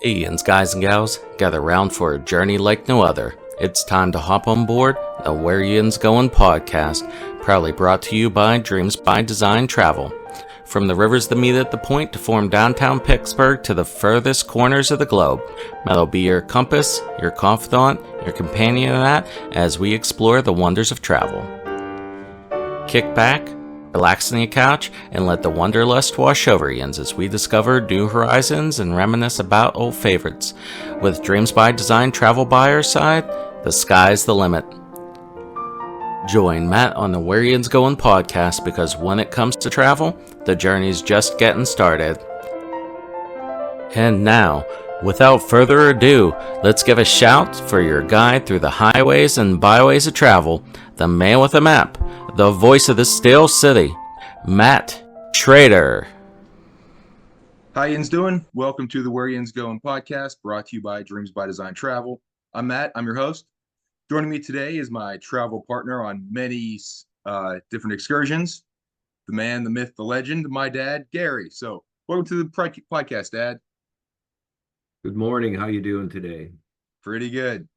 Hey, Yinz guys and gals, gather round for a journey like no other. It's time to hop on board the Where Yinz Goin podcast, proudly brought to you by Dreams by Design Travel. From the rivers that meet at the point to form downtown Pittsburgh to the furthest corners of the globe, Matt will be your compass, your confidant, your companion in that as we explore the wonders of travel. Kick back, relax on your couch, and let the wanderlust wash over Yinz as we discover new horizons and reminisce about old favorites. With Dreams by Design Travel by our side, the sky's the limit. Join Matt on the Where Yinz Goin podcast because when it comes to travel, the journey's just getting started. And now, without further ado, let's give a shout for your guide through the highways and byways of travel, the man with a map, the voice of the steel city, Matt Trader. How Yinz doing? Welcome to the Where Yinz Goin podcast, brought to you by Dreams by Design Travel. I'm Matt. I'm your host. Joining me today is my travel partner on many different excursions, the man, the myth, the legend, my dad, Gary. So welcome to the podcast, Dad. Good morning. How you doing today? Pretty good.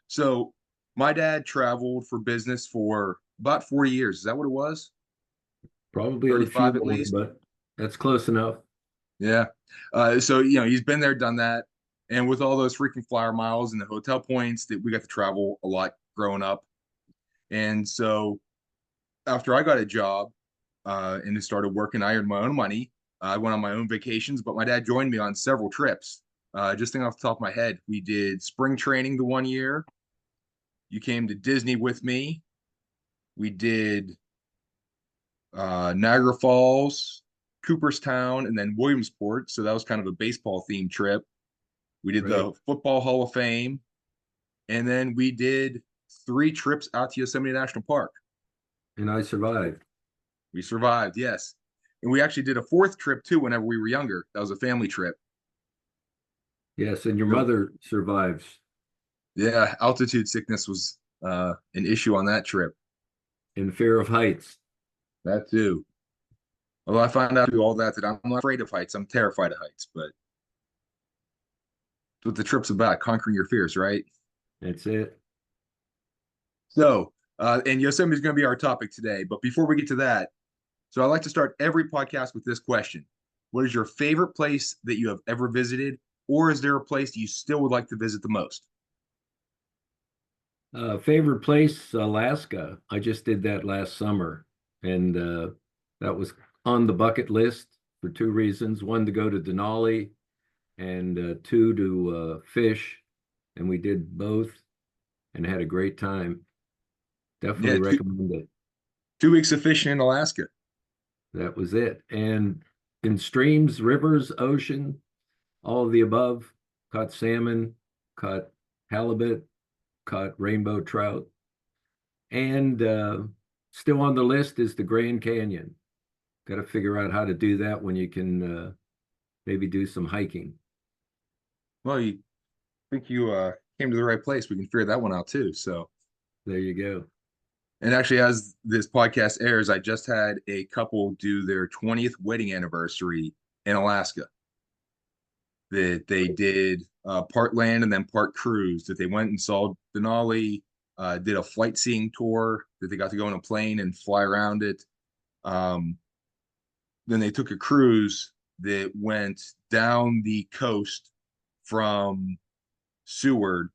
So my dad traveled for business for about 40 years. Is that what it was? Probably 35 at least, but that's close enough. Yeah. So, he's been there, done that. And with all those freaking flyer miles and the hotel points that we got to travel a lot growing up. And so after I got a job and started working, I earned my own money. I went on my own vacations, but my dad joined me on several trips. Just thinking off the top of my head, we did spring training the one year. You came to Disney with me. We did Niagara Falls, Cooperstown, and then Williamsport. So that was kind of a baseball themed trip. We did the Football Hall of Fame. And then we did 3 trips out to Yosemite National Park. And I survived. We survived, yes. And we actually did a 4th trip too whenever we were younger. That was a family trip. Yes, and your mother survives. Yeah, altitude sickness was an issue on that trip. And fear of heights. That too. Although I found out through all that I'm not afraid of heights. I'm terrified of heights, but that's what the trip's about, conquering your fears, right? That's it. So, and Yosemite is going to be our topic today. But before we get to that, so I like to start every podcast with this question. What is your favorite place that you have ever visited? Or is there a place you still would like to visit the most? Favorite place, Alaska. I just did that last summer. And that was on the bucket list for 2 reasons. 1, to go to Denali, and 2, to fish. And we did both and had a great time. Definitely recommend it. 2 weeks of fishing in Alaska. That was it. And in streams, rivers, ocean, all of the above. Caught salmon, caught halibut, caught rainbow trout. And still on the list is the Grand Canyon. Got to figure out how to do that when you can maybe do some hiking. Well, I think you came to the right place. We can figure that one out too. So there you go. And actually, as this podcast airs, I just had a couple do their 20th wedding anniversary in Alaska. That they did part land and then part cruise. That they went and saw Denali, did a flight seeing tour. That they got to go on a plane and fly around it. Then they took a cruise that went down the coast from Seward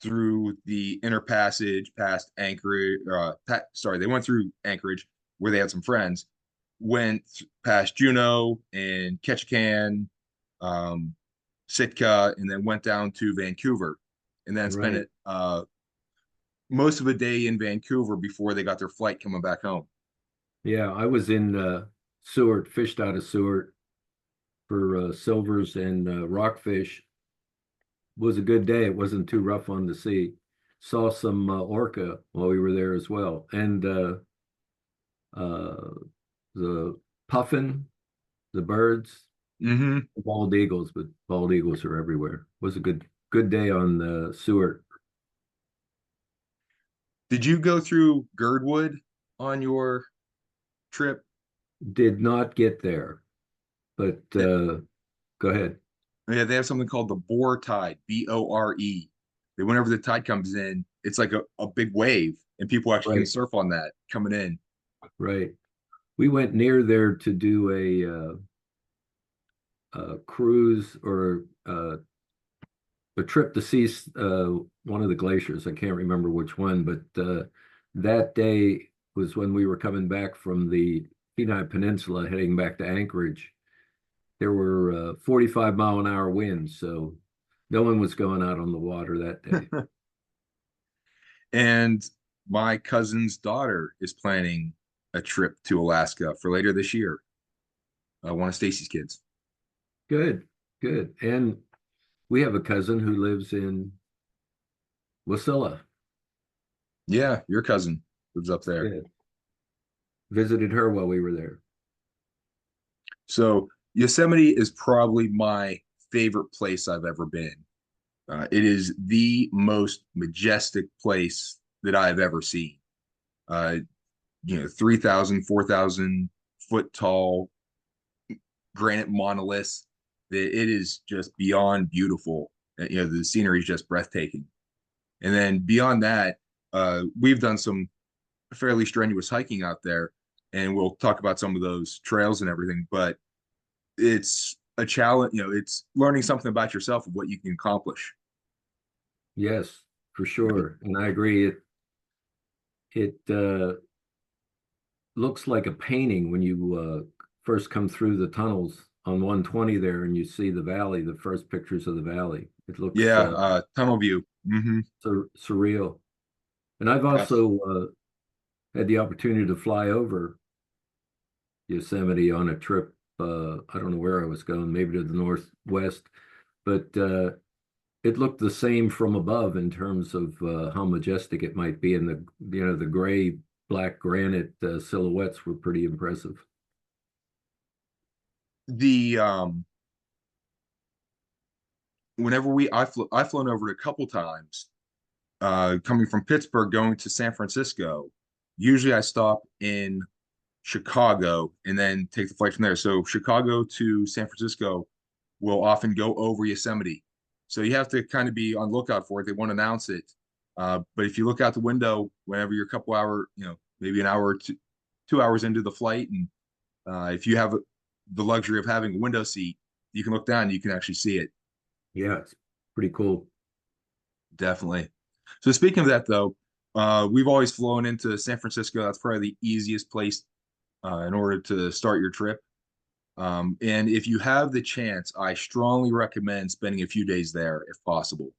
through the inner passage past Anchorage. They went through Anchorage where they had some friends, went past Juneau and Ketchikan, Sitka, and then went down to Vancouver, and then spent it most of a day in Vancouver before they got their flight coming back home. Yeah, I was in Seward, fished out of Seward for silvers and rockfish. Was a good day. It wasn't too rough on the sea. Saw some orca while we were there as well, and the puffin, the birds, bald eagles. But bald eagles are everywhere. Was a good day on the Seward. Did you go through Girdwood on your trip? Did not get there, but go ahead. Yeah, they have something called the Bore Tide, Bore. That whenever the tide comes in, it's like a big wave, and people actually can Right, surf on that coming in. right. We went near there to do a cruise or a trip to see one of the glaciers. I can't remember which one, but that day was when we were coming back from the Kenai Peninsula, heading back to Anchorage. There were 45-mile-an-hour winds, so no one was going out on the water that day. And my cousin's daughter is planning a trip to Alaska for later this year. One of Stacy's kids. Good, good. And we have a cousin who lives in Wasilla. Yeah, your cousin lives up there. Yeah, visited her while we were there. So Yosemite is probably my favorite place I've ever been. It is the most majestic place that I've ever seen. Uh, 3,000, 4,000 foot tall granite monoliths. It is just beyond beautiful. The scenery is just breathtaking. And then beyond that, we've done some fairly strenuous hiking out there, and we'll talk about some of those trails and everything. But it's a challenge. It's learning something about yourself of what you can accomplish. Yes, for sure. And I agree. It looks like a painting when you first come through the tunnels on 120 there and you see the valley, the first pictures of the valley. It looks Yeah, tunnel view. surreal. And I've also had the opportunity to fly over Yosemite on a trip. I don't know where I was going, maybe to the northwest, but it looked the same from above in terms of how majestic it might be, and the gray black granite silhouettes were pretty impressive. The whenever I've flown over it a couple times, coming from Pittsburgh going to San Francisco. Usually I stop in Chicago and then take the flight from there. So Chicago to San Francisco will often go over Yosemite. So you have to kind of be on lookout for it. They won't announce it. But if you look out the window whenever you're a couple hour, maybe an hour or 2 hours into the flight, and if you have the luxury of having a window seat, you can look down and you can actually see it. Yeah, it's pretty cool. Definitely. So speaking of that, though, we've always flown into San Francisco. That's probably the easiest place in order to start your trip. And if you have the chance, I strongly recommend spending a few days there if possible.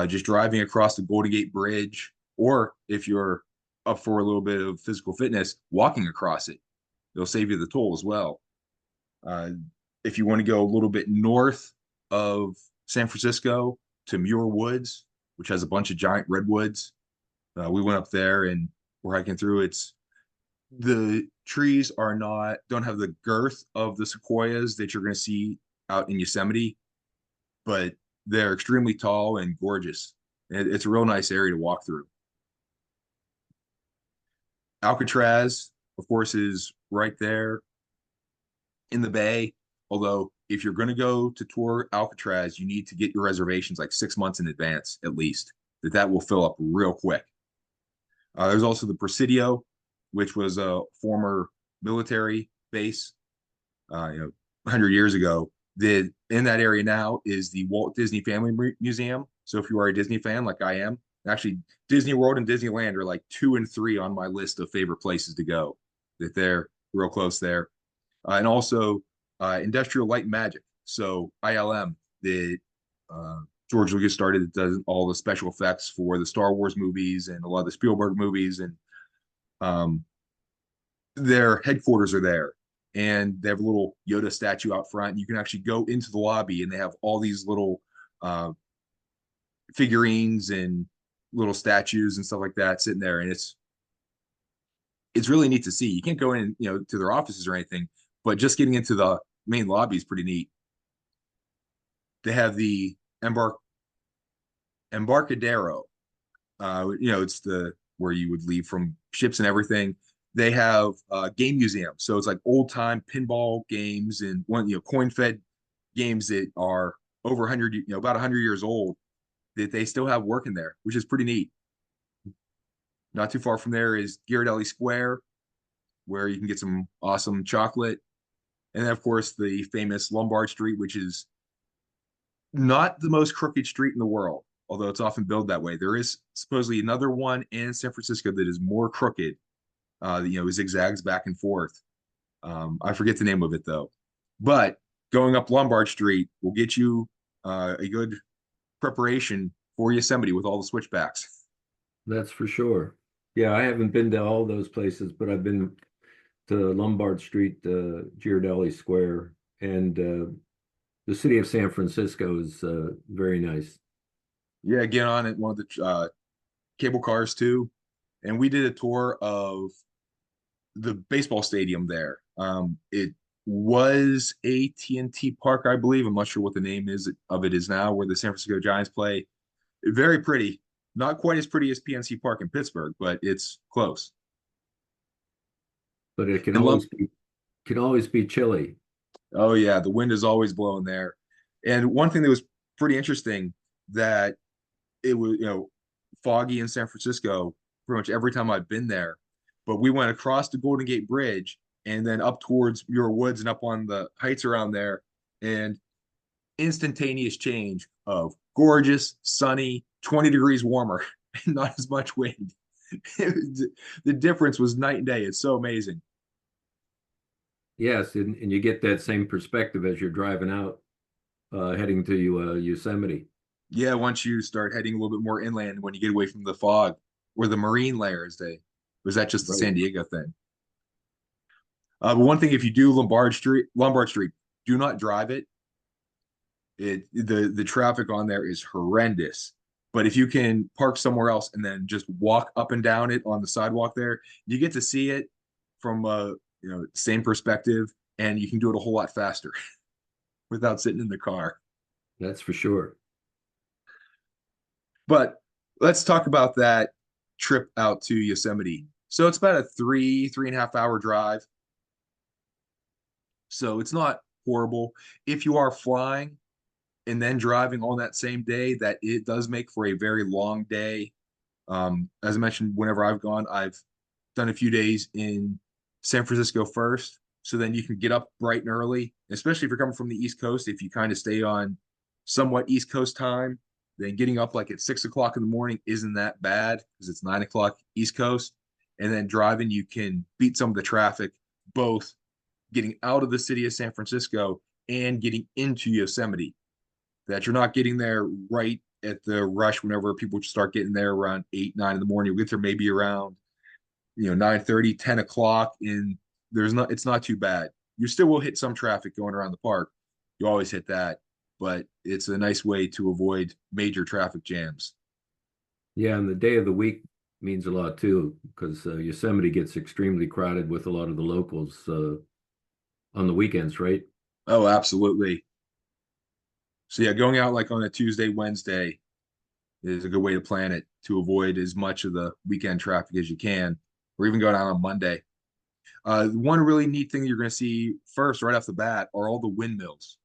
Just driving across the Golden Gate Bridge, or if you're up for a little bit of physical fitness, walking across it. It'll save you the toll as well. Uh, if you want to go a little bit north of San Francisco to Muir Woods, which has a bunch of giant redwoods, we went up there and we're hiking through. The trees don't have the girth of the sequoias that you're going to see out in Yosemite, but they're extremely tall and gorgeous. It's a real nice area to walk through. Alcatraz, of course, is right there in the bay. Although, if you're going to go to tour Alcatraz, you need to get your reservations like 6 months in advance at least. That will fill up real quick. There's also the Presidio, which was a former military base, 100 years ago. In that area now is the Walt Disney Family Museum. So if you are a Disney fan like I am, actually Disney World and Disneyland are like 2 and 3 on my list of favorite places to go. That they're real close there, and also Industrial Light and Magic. So ILM, the George Lucas started, that does all the special effects for the Star Wars movies and a lot of the Spielberg movies, and their headquarters are there. And they have a little Yoda statue out front. You can actually go into the lobby, and they have all these little figurines and little statues and stuff like that sitting there, and it's really neat to see. You can't go in, to their offices or anything, but just getting into the main lobby is pretty neat. They have the Embarcadero. It's the where you would leave from ships and everything. They have a game museum, so it's like old time pinball games and coin fed games that are over 100, about 100 years old, that they still have working there, which is pretty neat. Not too far from there is Ghirardelli Square, where you can get some awesome chocolate. And then, of course, the famous Lombard Street, which is not the most crooked street in the world, although it's often billed that way. There is supposedly another one in San Francisco that is more crooked, zigzags back and forth. I forget the name of it though. But going up Lombard Street will get you a good preparation for Yosemite with all the switchbacks. That's for sure. Yeah, I haven't been to all those places, but I've been to Lombard Street, Ghirardelli Square, and the city of San Francisco is very nice. Yeah, get on it, one of the cable cars too. And we did a tour of the baseball stadium there. It was AT&T Park, I believe. I'm not sure what the name of it is now, where the San Francisco Giants play. Very pretty. Not quite as pretty as PNC Park in Pittsburgh, but it's close. But it And can always be chilly. oh yeah, the wind is always blowing there. And one thing that was pretty interesting, that it was, foggy in San Francisco pretty much every time I've been there. But we went across the Golden Gate Bridge and then up towards Muir Woods and up on the heights around there, and instantaneous change of gorgeous, sunny, 20 degrees warmer, and not as much wind. The difference was night and day. It's so amazing. Yes, and you get that same perspective as you're driving out, heading to Yosemite. Yeah, once you start heading a little bit more inland, when you get away from the fog or the marine layers, was that just the Right. San Diego thing? But one thing, if you do Lombard Street, do not drive it. The traffic on there is horrendous. But if you can park somewhere else and then just walk up and down it on the sidewalk there, you get to see it from same perspective, and you can do it a whole lot faster without sitting in the car. That's for sure. But let's talk about that trip out to Yosemite. So it's about a 3.5 hour drive. So it's not horrible. If you are flying and then driving on that same day, that it does make for a very long day. As I mentioned, whenever I've gone, I've done a few days in San Francisco first. So then you can get up bright and early, especially if you're coming from the East Coast. If you kind of stay on somewhat East Coast time, then getting up like at 6 o'clock in the morning isn't that bad, because it's 9 o'clock East Coast. And then driving, you can beat some of the traffic, both getting out of the city of San Francisco and getting into Yosemite. That you're not getting there right at the rush whenever people start getting there around 8, 9 in the morning. You get there maybe around 9:30, 10 o'clock, and it's not too bad. You still will hit some traffic going around the park. You always hit that, but it's a nice way to avoid major traffic jams. Yeah, and the day of the week means a lot too, because Yosemite gets extremely crowded with a lot of the locals on the weekends, right? Oh, absolutely. So yeah, going out like on a Tuesday, Wednesday is a good way to plan it, to avoid as much of the weekend traffic as you can, or even going out on Monday. One really neat thing you're going to see first, right off the bat, are all the windmills.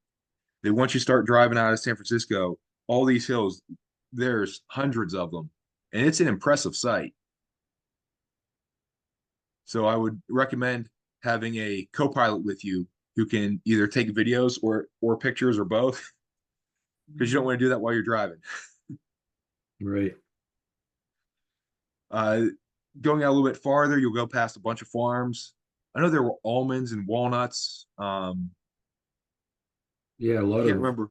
That once you start driving out of San Francisco, all these hills, there's hundreds of them, and it's an impressive sight. So I would recommend having a co-pilot with you who can either take videos or pictures or both, because you don't want to do that while you're driving. Right. Going out a little bit farther, you'll go past a bunch of farms. I know there were almonds and walnuts. Yeah, a I lot can't of remember.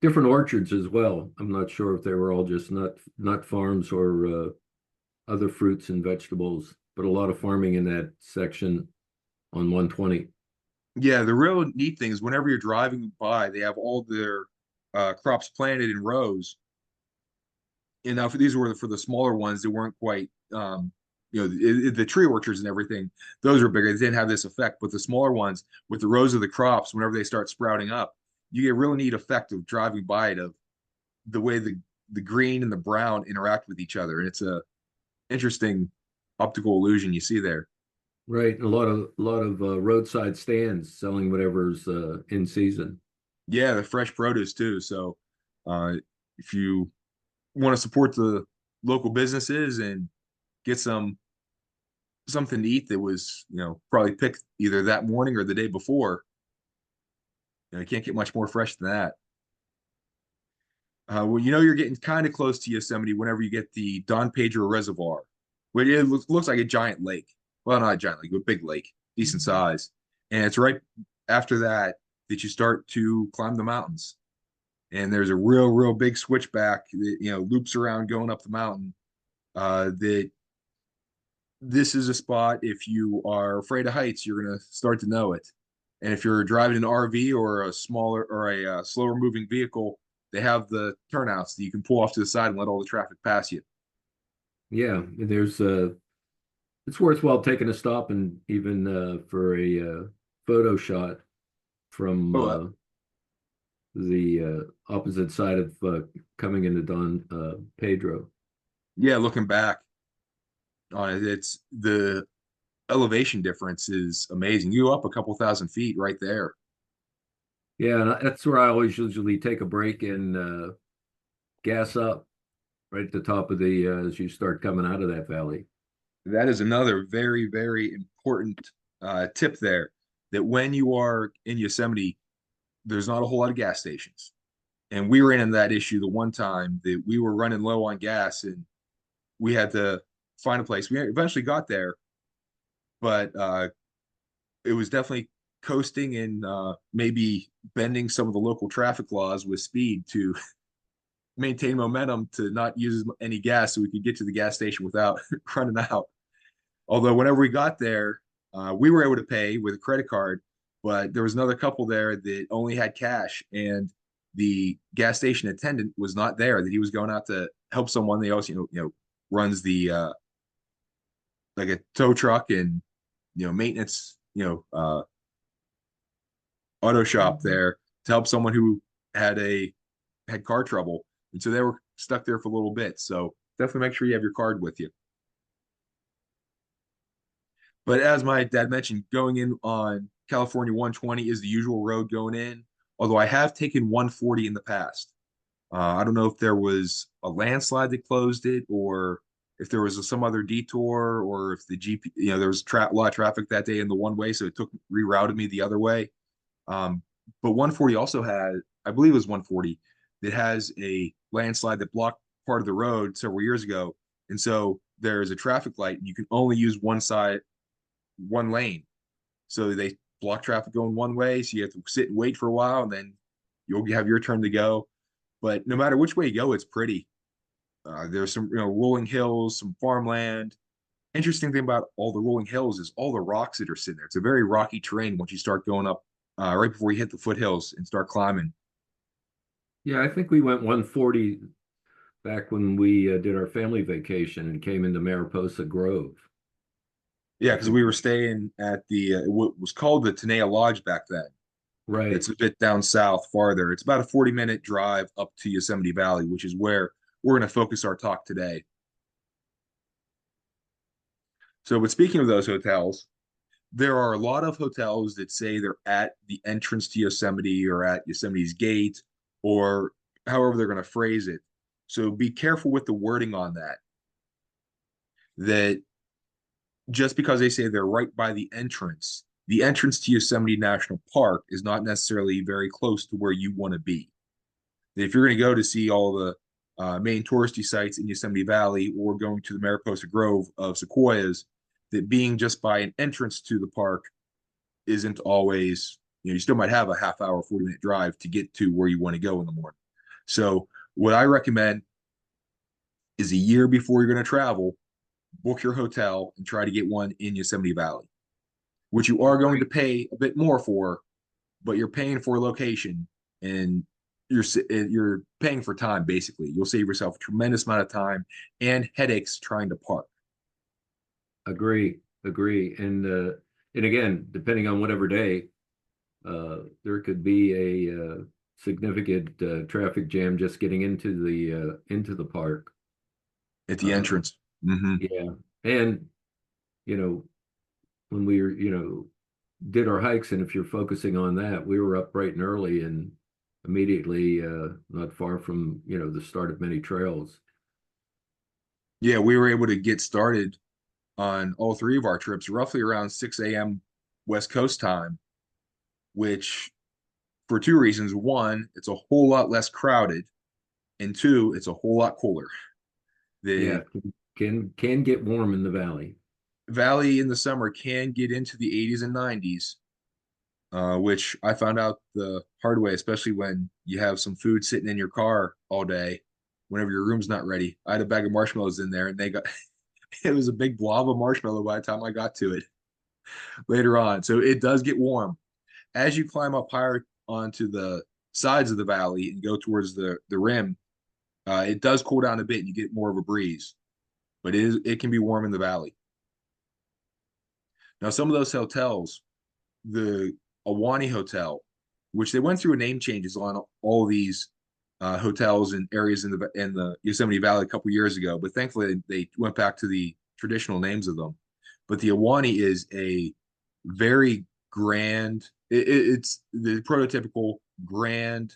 different orchards as well. I'm not sure if they were all just nut farms or other fruits and vegetables, but a lot of farming in that section on 120. Yeah, the real neat thing is whenever you're driving by, they have all their crops planted in rows. And now these were for the smaller ones that weren't quite, the tree orchards and everything. Those were bigger. They didn't have this effect, but the smaller ones with the rows of the crops, whenever they start sprouting up, you get a really neat effect of driving by it, of the way the green and the brown interact with each other. And it's a interesting optical illusion you see there. Right. A lot of roadside stands selling whatever's in season. Yeah, the fresh produce too. So uh, if you want to support the local businesses and get something to eat that was, probably picked either that morning or the day before, you can't get much more fresh than that. Well, you're getting kind of close to Yosemite whenever you get the Don Pedro Reservoir, which it looks like a giant lake. Well, not a giant lake, but a big lake, decent size. And it's right after that that you start to climb the mountains. And there's a real big switchback that loops around going up the mountain. That this is a spot, if you are afraid of heights, you're gonna start to know it. And if you're driving an RV or a smaller or a slower moving vehicle, they have the turnouts that you can pull off to the side and let all the traffic pass you. Yeah, there's it's worthwhile taking a stop and even for a photo shot from Oh, the opposite side of coming into Don Pedro. yeah, looking back on it, it's the elevation difference is amazing. You go up a couple thousand feet right there. Yeah, and that's where I always usually take a break and gas up right at the top of the as you start coming out of that valley. That is another very important tip there. That when you are in Yosemite, there's not a whole lot of gas stations. And we ran into that issue the one time that we were running low on gas and we had to find a place. We eventually got there, but it was definitely coasting and maybe bending some of the local traffic laws with speed to maintain momentum to not use any gas so we could get to the gas station without running out. Although whenever we got there, we were able to pay with a credit card, but there was another couple there that only had cash, and the gas station attendant was not there. That he was going out to help someone. They also, runs the like a tow truck and maintenance, auto shop there to help someone who had car trouble, and so they were stuck there for a little bit. So definitely make sure you have your card with you. But as my dad mentioned, going in on California 120 is the usual road going in. Although I have taken 140 in the past. I don't know if there was a landslide that closed it, or if there was some other detour, or if the GP, there was a lot of traffic that day in the one way, so it rerouted me the other way. But 140 also had, I believe it was 140, that has a landslide that blocked part of the road several years ago, and so there's a traffic light. You can only use one side, one lane. So they block traffic going one way. So you have to sit and wait for a while, and then you'll have your turn to go. But no matter which way you go, it's pretty. There's some rolling hills, some farmland. Interesting thing about all the rolling hills is all the rocks that are sitting there. It's a very rocky terrain once you start going up right before you hit the foothills and start climbing. Yeah, I think we went 140 back when we did our family vacation and came into Mariposa Grove. Yeah, I because think, we were staying at the what was called the Tenaya Lodge back then. right. It's a bit down south farther. It's about a 40-minute drive up to Yosemite Valley, which is where we're going to focus our talk today. So, but speaking of those hotels, there are a lot of hotels that say they're at the entrance to Yosemite or at Yosemite's gate or however they're going to phrase it. So be careful with the wording on that. That just because they say they're right by the entrance to Yosemite National Park is not necessarily very close to where you want to be. If you're going to go to see all the main touristy sites in Yosemite Valley or going to the Mariposa Grove of sequoias, that being just by an entrance to the park isn't always, you still might have a half hour, 40-minute drive to get to where you want to go in the morning. So what I recommend is a year before you're going to travel, book your hotel and try to get one in Yosemite Valley, which you are going to pay a bit more for, but you're paying for a location and you're paying for time. Basically, you'll save yourself a tremendous amount of time and headaches trying to park. Agree. And again, depending on whatever day, there could be a significant traffic jam just getting into the park. At the entrance. Mm-hmm. Yeah, and when we were did our hikes, and if you're focusing on that, we were up bright and early and immediately not far from, the start of many trails. Yeah, we were able to get started on all three of our trips roughly around 6 a.m. West Coast time, which for two reasons. One, it's a whole lot less crowded, and two, it's a whole lot cooler. The Yeah, can get warm in the valley. valley in the summer can get into the 80s and 90s, which I found out the hard way, especially when you have some food sitting in your car all day whenever your room's not ready. I had a bag of marshmallows in there and they got it was a big blob of marshmallow by the time I got to it later on. So it does get warm. As you climb up higher onto the sides of the valley and go towards the rim, it does cool down a bit and you get more of a breeze, but it can be warm in the valley. Now, some of those hotels, the Awani Hotel, which they went through a name changes on all these hotels and areas in the Yosemite Valley a couple years ago, but thankfully they went back to the traditional names of them. But the Awani is a very grand. It's the prototypical grand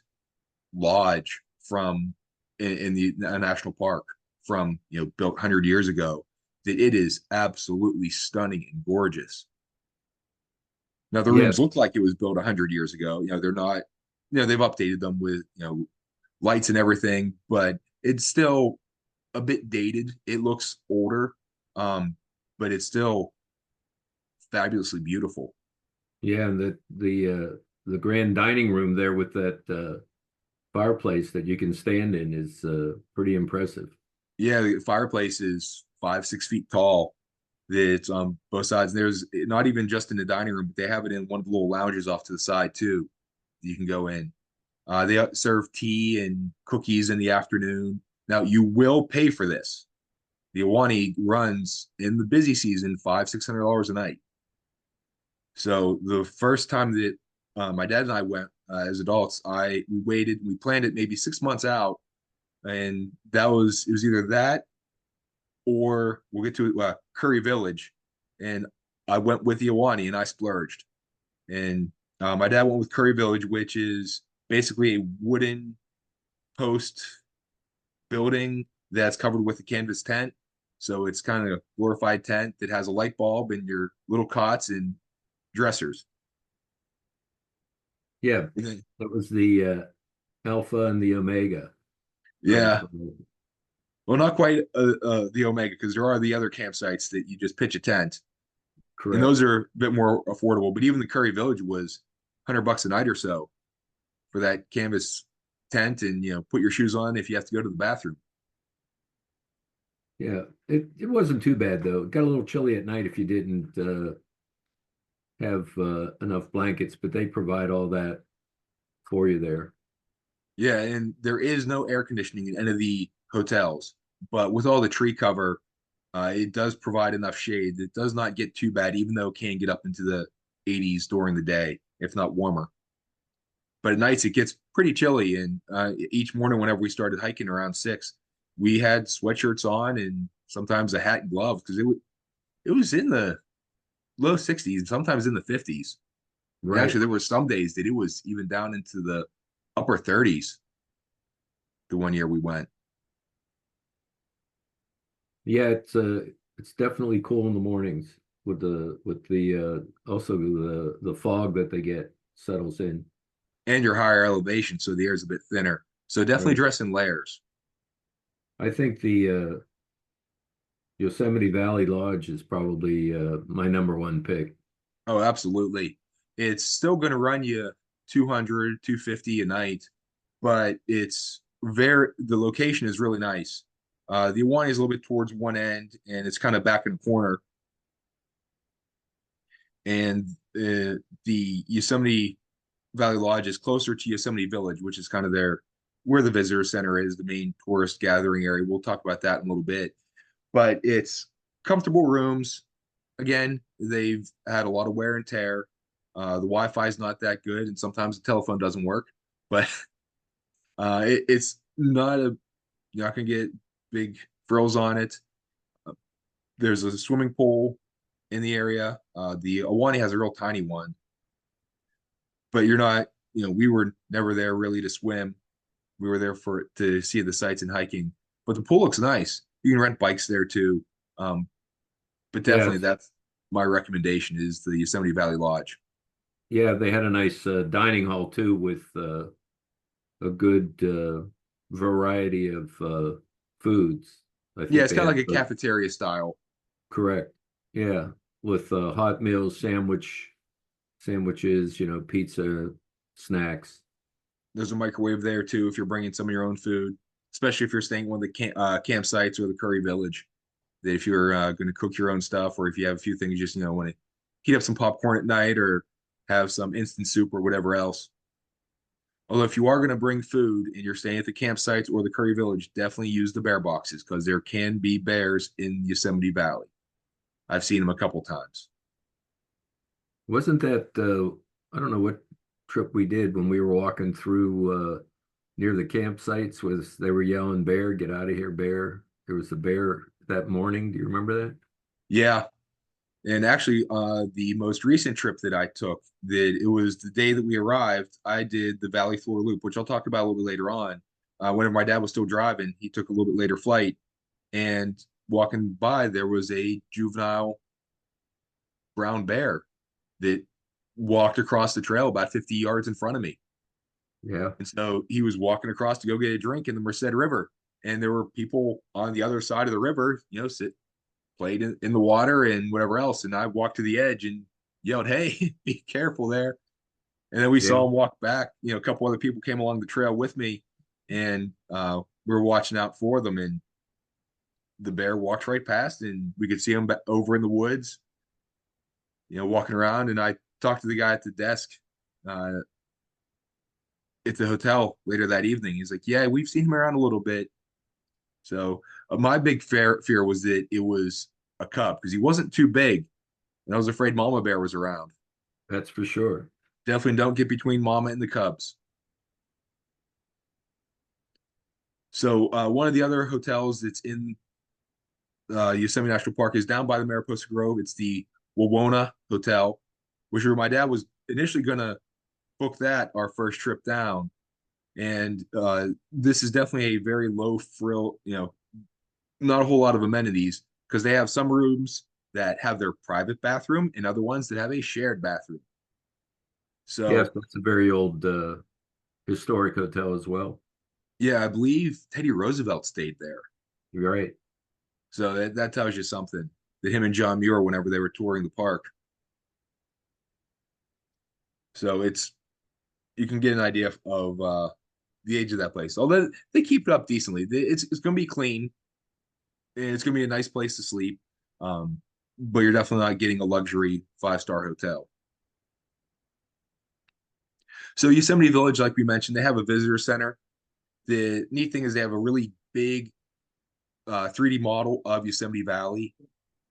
lodge from in the national park from built 100 years ago. That it is absolutely stunning and gorgeous. Now the Yeah, rooms look like it was built 100 years ago. They're not. They've updated them with lights and everything, but it's still a bit dated. It looks older, but it's still fabulously beautiful. yeah, and the grand dining room there with that fireplace that you can stand in is pretty impressive. Yeah, the fireplace is 5, 6 feet tall. It's on both sides. There's not even just in the dining room, but they have it in one of the little lounges off to the side too. You can go in. They serve tea and cookies in the afternoon. Now you will pay for this. The Awani runs in the busy season $500-600 a night. So the first time that my dad and I went as adults, we planned it maybe 6 months out, and it was either that or we'll get to it, Curry Village, and I went with the Awani and I splurged, and my dad went with Curry Village, which is basically a wooden post building that's covered with a canvas tent. So it's kind of a glorified tent that has a light bulb and your little cots and dressers. Yeah, that was the Alpha and the Omega of Yeah. Well, not quite the Omega, because there are the other campsites that you just pitch a tent, and correct. those are a bit more affordable. But even the Curry Village was $100 a night or so for that canvas tent, and put your shoes on if you have to go to the bathroom. Yeah, it wasn't too bad though. It got a little chilly at night if you didn't have enough blankets, but they provide all that for you there. Yeah, and there is no air conditioning in any of the hotels, but with all the tree cover, it does provide enough shade. It does not get too bad, even though it can get up into the 80s during the day, if not warmer. But at nights it gets pretty chilly, and each morning whenever we started hiking around 6, we had sweatshirts on and sometimes a hat and gloves because it was in the low 60s and sometimes in the 50s. And Right. actually, there were some days that it was even down into the upper 30s the one year we went. Yeah, it's definitely cool in the mornings with the also the fog that they get settles in. And you're higher elevation, so the air is a bit thinner. So definitely Right. dress in layers. I think the Yosemite Valley Lodge is probably my number one pick. Oh, absolutely. It's still going to run you 200, 250 a night, but the location is really nice. The Awani is a little bit towards one end and it's kind of back in the corner. And the Yosemite Valley Lodge is closer to Yosemite Village, which is kind of where the visitor center is, the main tourist gathering area. We'll talk about that in a little bit, but it's comfortable rooms. Again, they've had a lot of wear and tear. The Wi-Fi is not that good, and sometimes the telephone doesn't work. But it's not you're not gonna get big frills on it. There's a swimming pool in the area. The Awani has a real tiny one, but you're not we were never there really to swim. We were there to see the sights and hiking. But the pool looks nice. You can rent bikes there too. But definitely Yes. that's my recommendation is the Yosemite Valley Lodge. Yeah, they had a nice dining hall too with a good variety of foods. I Yeah, think it's they kind of had like a cafeteria style. correct. Yeah, with hot meals, sandwiches, pizza, snacks. There's a microwave there too if you're bringing some of your own food, especially if you're staying at one of the campsites or the Curry Village. That if you're going to cook your own stuff, or if you have a few things, just want to heat up some popcorn at night or have some instant soup or whatever else. Although if you are going to bring food and you're staying at the campsites or the Curry Village, definitely use the bear boxes because there can be bears in Yosemite Valley. I've seen them a couple times. Wasn't that I don't know what trip we did when we were walking through near the campsites was they were yelling bear, get out of here, bear. There was a bear that morning. Do you remember that? Yeah, and actually, the most recent trip that I took, that it was the day that we arrived. I did the Valley Floor Loop, which I'll talk about a little bit later on. Whenever my dad was still driving, he took a little bit later flight, and walking by, there was a juvenile brown bear that walked across the trail about 50 yards in front of me. Yeah. And so he was walking across to go get a drink in the Merced River, and there were people on the other side of the river, played in the water and whatever else. And I walked to the edge and yelled, "Hey, be careful there." And then we Yeah. saw him walk back. A couple other people came along the trail with me, and we were watching out for them. And the bear walked right past, and we could see him over in the woods, walking around. And I talked to the guy at the desk uh, at the hotel later that evening. He's like, "Yeah, we've seen him around a little bit." So my big fear was that it was a cub because he wasn't too big, and I was afraid Mama Bear was around. That's for sure. Definitely don't get between Mama and the cubs. So one of the other hotels that's in Yosemite National Park is down by the Mariposa Grove. It's the Wawona Hotel, which my dad was initially going to book that our first trip down. And this is definitely a very low frill, not a whole lot of amenities because they have some rooms that have their private bathroom and other ones that have a shared bathroom. Yes, So, that's a very old historic hotel as well. yeah, I believe Teddy Roosevelt stayed there. You're right. So that tells you something that him and John Muir, whenever they were touring the park. So you can get an idea of the age of that place. Although they keep it up decently. It's going to be clean and it's going to be a nice place to sleep. But you're definitely not getting a luxury 5-star hotel. So Yosemite Village, like we mentioned, they have a visitor center. The neat thing is they have a really big 3D model of Yosemite Valley.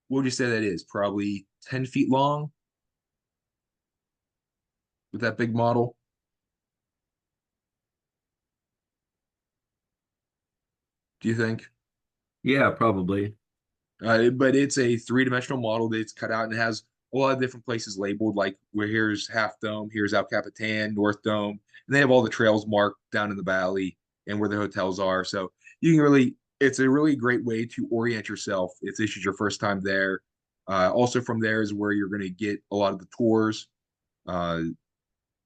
What would you say that is? Probably 10 feet long with that big model. Do you think? Yeah, probably. But it's a three-dimensional model that's cut out and it has a lot of different places labeled, like where here's Half Dome, here's El Capitan, North Dome, and they have all the trails marked down in the valley and where the hotels are. So you can it's a really great way to orient yourself if this is your first time there. Also, from there is where you're going to get a lot of the tours uh,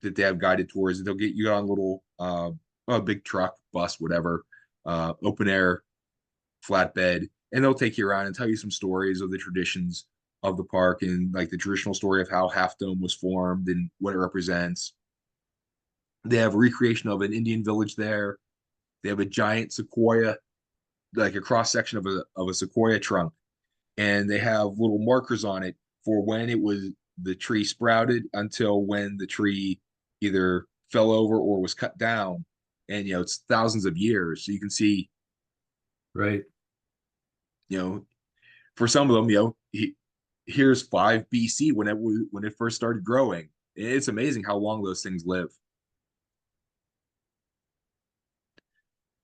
that they have guided tours. They'll get you on a little a big truck, bus, whatever, open air flatbed, and they'll take you around and tell you some stories of the traditions of the park and like the traditional story of how Half Dome was formed and what it represents. They have a recreation of an Indian village there. They have a giant sequoia, like a cross section of a sequoia trunk, and they have little markers on it for when it was the tree sprouted until when the tree either fell over or was cut down. And it's thousands of years, so you can see, Right. you know, for some of them, here's 5 BC when it first started growing. It's amazing how long those things live.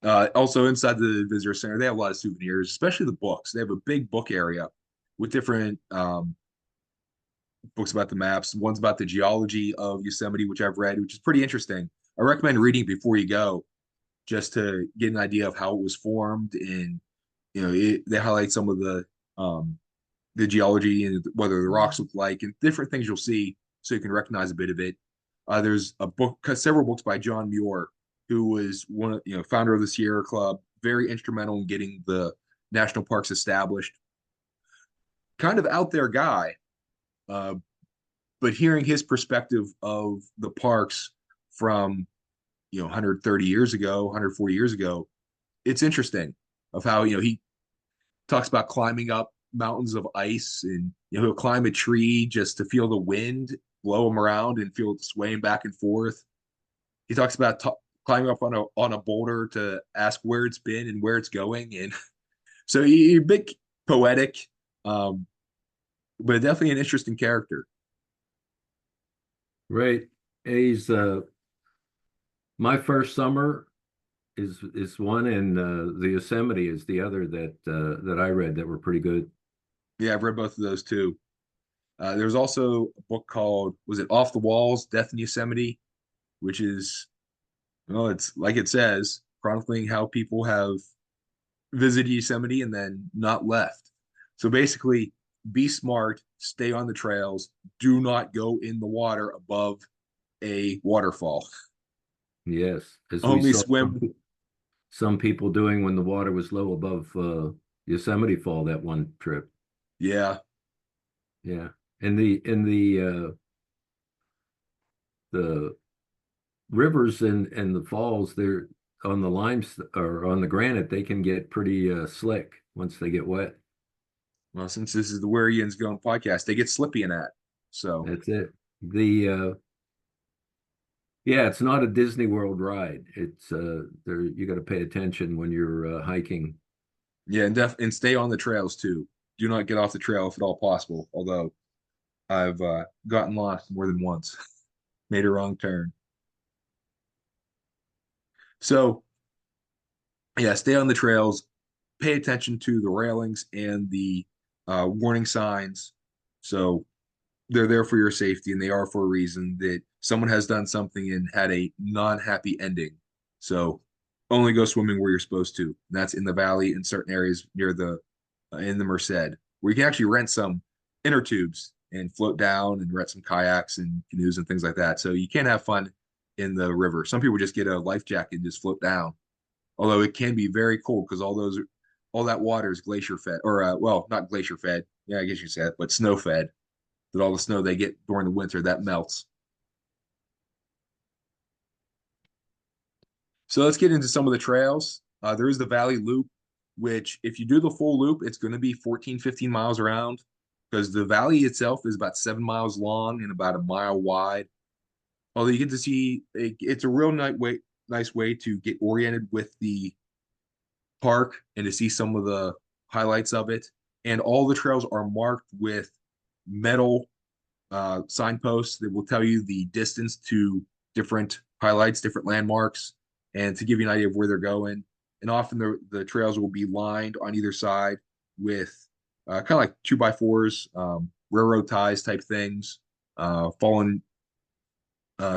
Also inside the visitor center, they have a lot of souvenirs, especially the books. They have a big book area with different books about the maps. One's about the geology of Yosemite, which I've read, which is pretty interesting. I recommend reading before you go, just to get an idea of how it was formed, and they highlight some of the geology and whether the rocks look like and different things you'll see, so you can recognize a bit of it. There's several books by John Muir, who was founder of the Sierra Club, very instrumental in getting the national parks established. Kind of out there guy, uh, but hearing his perspective of the parks from 130 years ago, 140 years ago, it's interesting of how he talks about climbing up mountains of ice, and he'll climb a tree just to feel the wind blow him around and feel it swaying back and forth. He talks about climbing up on a boulder to ask where it's been and where it's going, and so he's a bit poetic, um, but definitely an interesting character. Right. He's my first summer is one, and the Yosemite is the other that I read that were pretty good. Yeah, I've read both of those too. There's also a book called, was it Off the Walls, Death in Yosemite, which is, well, it's like it says, chronicling how people have visited Yosemite and then not left. So basically, be smart, stay on the trails, do not go in the water above a waterfall. Yes, as we Only saw swim. some people doing when the water was low above Yosemite Fall that one trip. Yeah, Yeah, and the rivers and the falls, they're on the limes or on the granite, they can get pretty slick once they get wet. well, since this is the Where Yinz Goin podcast, they get slippy in that. So That's it. The Yeah, it's not a Disney World ride. It's there, you got to pay attention when you're hiking. yeah, and stay on the trails too. Do not get off the trail if at all possible. Although I've gotten lost more than once, made a wrong turn. So yeah, stay on the trails, pay attention to the railings and the warning signs. So they're there for your safety, and they are for a reason, that someone has done something and had a non-happy ending. So only go swimming where you're supposed to. And that's in the valley, in certain areas near the in the Merced, where you can actually rent some inner tubes and float down and rent some kayaks and canoes and things like that. So you can have fun in the river. Some people just get a life jacket and just float down. Although it can be very cold, because all that water is glacier fed, or well, not glacier fed. Yeah, I guess you said, but snow fed. That all the snow they get during the winter, that melts. So let's get into some of the trails. There is the Valley Loop, which if you do the full loop, it's going to be 14, 15 miles around, because the valley itself is about 7 miles long and about a mile wide. Although you get to see, it's a real nice way to get oriented with the park and to see some of the highlights of it. And all the trails are marked with metal signposts that will tell you the distance to different highlights, different landmarks, and to give you an idea of where they're going. And often the trails will be lined on either side with kind of like 2x4s, railroad ties type things,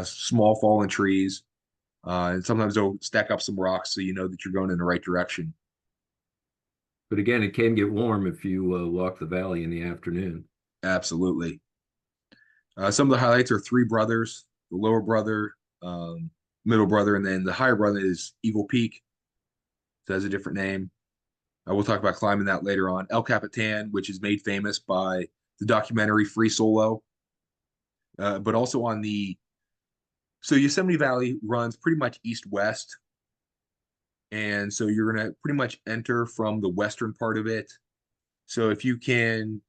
small fallen trees. And sometimes they'll stack up some rocks so you know that you're going in the right direction. But again, it can get warm if you walk the valley in the afternoon. Absolutely. Some of the highlights are Three Brothers, the lower brother, middle brother, and then the higher brother is Eagle Peak. So it has a different name. We'll talk about climbing that later on. El Capitan, which is made famous by the documentary Free Solo, but also so Yosemite Valley runs pretty much east-west. And so you're going to pretty much enter from the western part of it. So if you can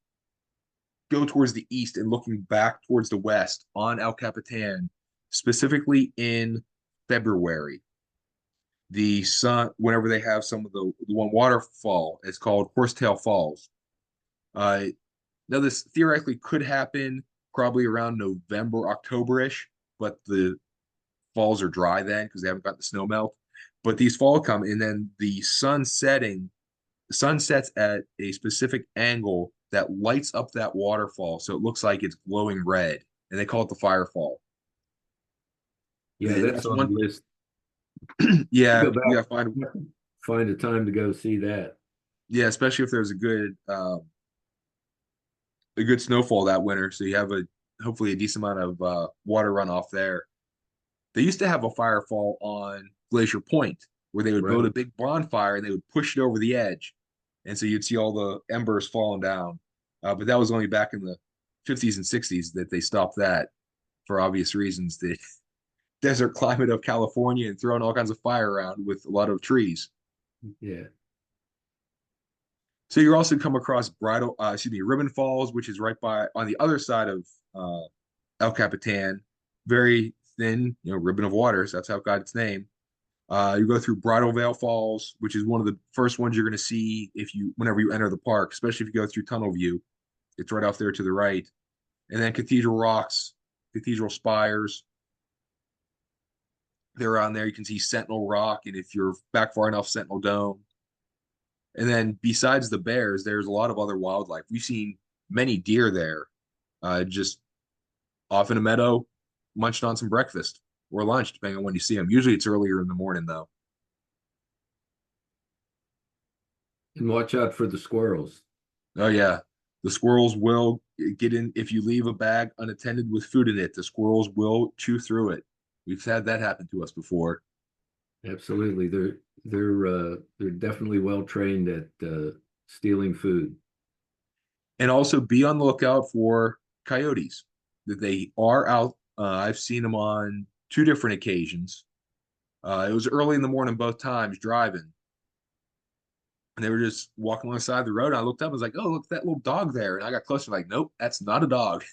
go towards the east and looking back towards the west on El Capitan, specifically in February, the sun, whenever they have some of the one waterfall, it's called Horsetail Falls. Now this theoretically could happen probably around November, October-ish, but the falls are dry then because they haven't got the snow melt. But these fall come, and then the sun sets at a specific angle that lights up that waterfall so it looks like it's glowing red, and they call it the firefall. Yeah, that's That's on the one. list. Yeah, Go you back, gotta find a time to go see that. yeah, especially if there's a good snowfall that winter, so you have a hopefully a decent amount of water runoff there. They used to have a firefall on Glacier Point where they would build a Right. big bonfire and they would push it over the edge, and so you'd see all the embers falling down. But that was only back in the 50s and 60s that they stopped that for obvious reasons. The desert climate of California and throwing all kinds of fire around with a lot of trees. Yeah. So you're also come across Ribbon Falls, which is right by on the other side of El Capitan, very thin, ribbon of water. So that's how it got its name. You go through Bridal Veil Falls, which is one of the first ones you're going to see whenever you enter the park, especially if you go through Tunnel View. It's right off there to the right. And then Cathedral Rocks, Cathedral Spires. They're around there. You can see Sentinel Rock, and if you're back far enough, Sentinel Dome. And then besides the bears, there's a lot of other wildlife. We've seen many deer there, just off in a meadow, munched on some breakfast or lunch, depending on when you see them. Usually it's earlier in the morning, though. And watch out for the squirrels. Oh, yeah. The squirrels will get in. If you leave a bag unattended with food in it, the squirrels will chew through it. We've had that happen to us before. Absolutely. They're definitely well trained at stealing food. And also be on the lookout for coyotes. That they are out. I've seen them on two different occasions. It was early in the morning both times driving. And they were just walking alongside the road. And I looked up and was like, oh, look at that little dog there. And I got closer, like, nope, that's not a dog.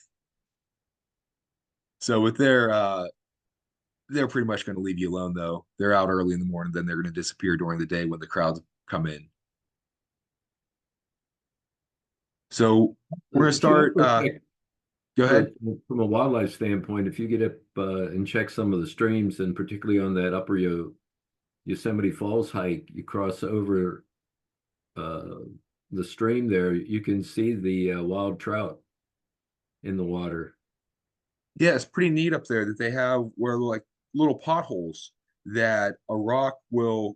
So with they're pretty much going to leave you alone, though. They're out early in the morning, then they're going to disappear during the day when the crowds come in. So we're going to But you start. also check Go ahead. from a wildlife standpoint, if you get up and check some of the streams, and particularly on that upper Yosemite Falls hike, you cross over the stream there, you can see the wild trout in the water. Yeah, it's pretty neat up there that they have where like little potholes that a rock will,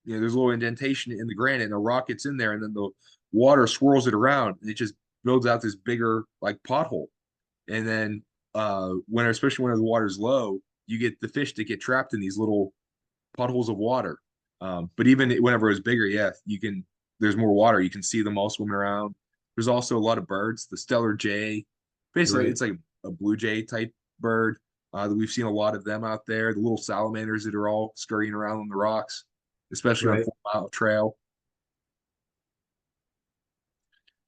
there's a little indentation in the granite and a rock gets in there and then the water swirls it around and it just builds out this bigger like pothole. And then especially when the water's low, you get the fish that get trapped in these little potholes of water. But even whenever it's bigger, yeah, there's more water. You can see them all swimming around. There's also a lot of birds, the Stellar Jay. Basically, Right. it's like a blue jay type bird. That we've seen a lot of them out there. The little salamanders that are all scurrying around on the rocks, especially on Right. 4 Mile Trail.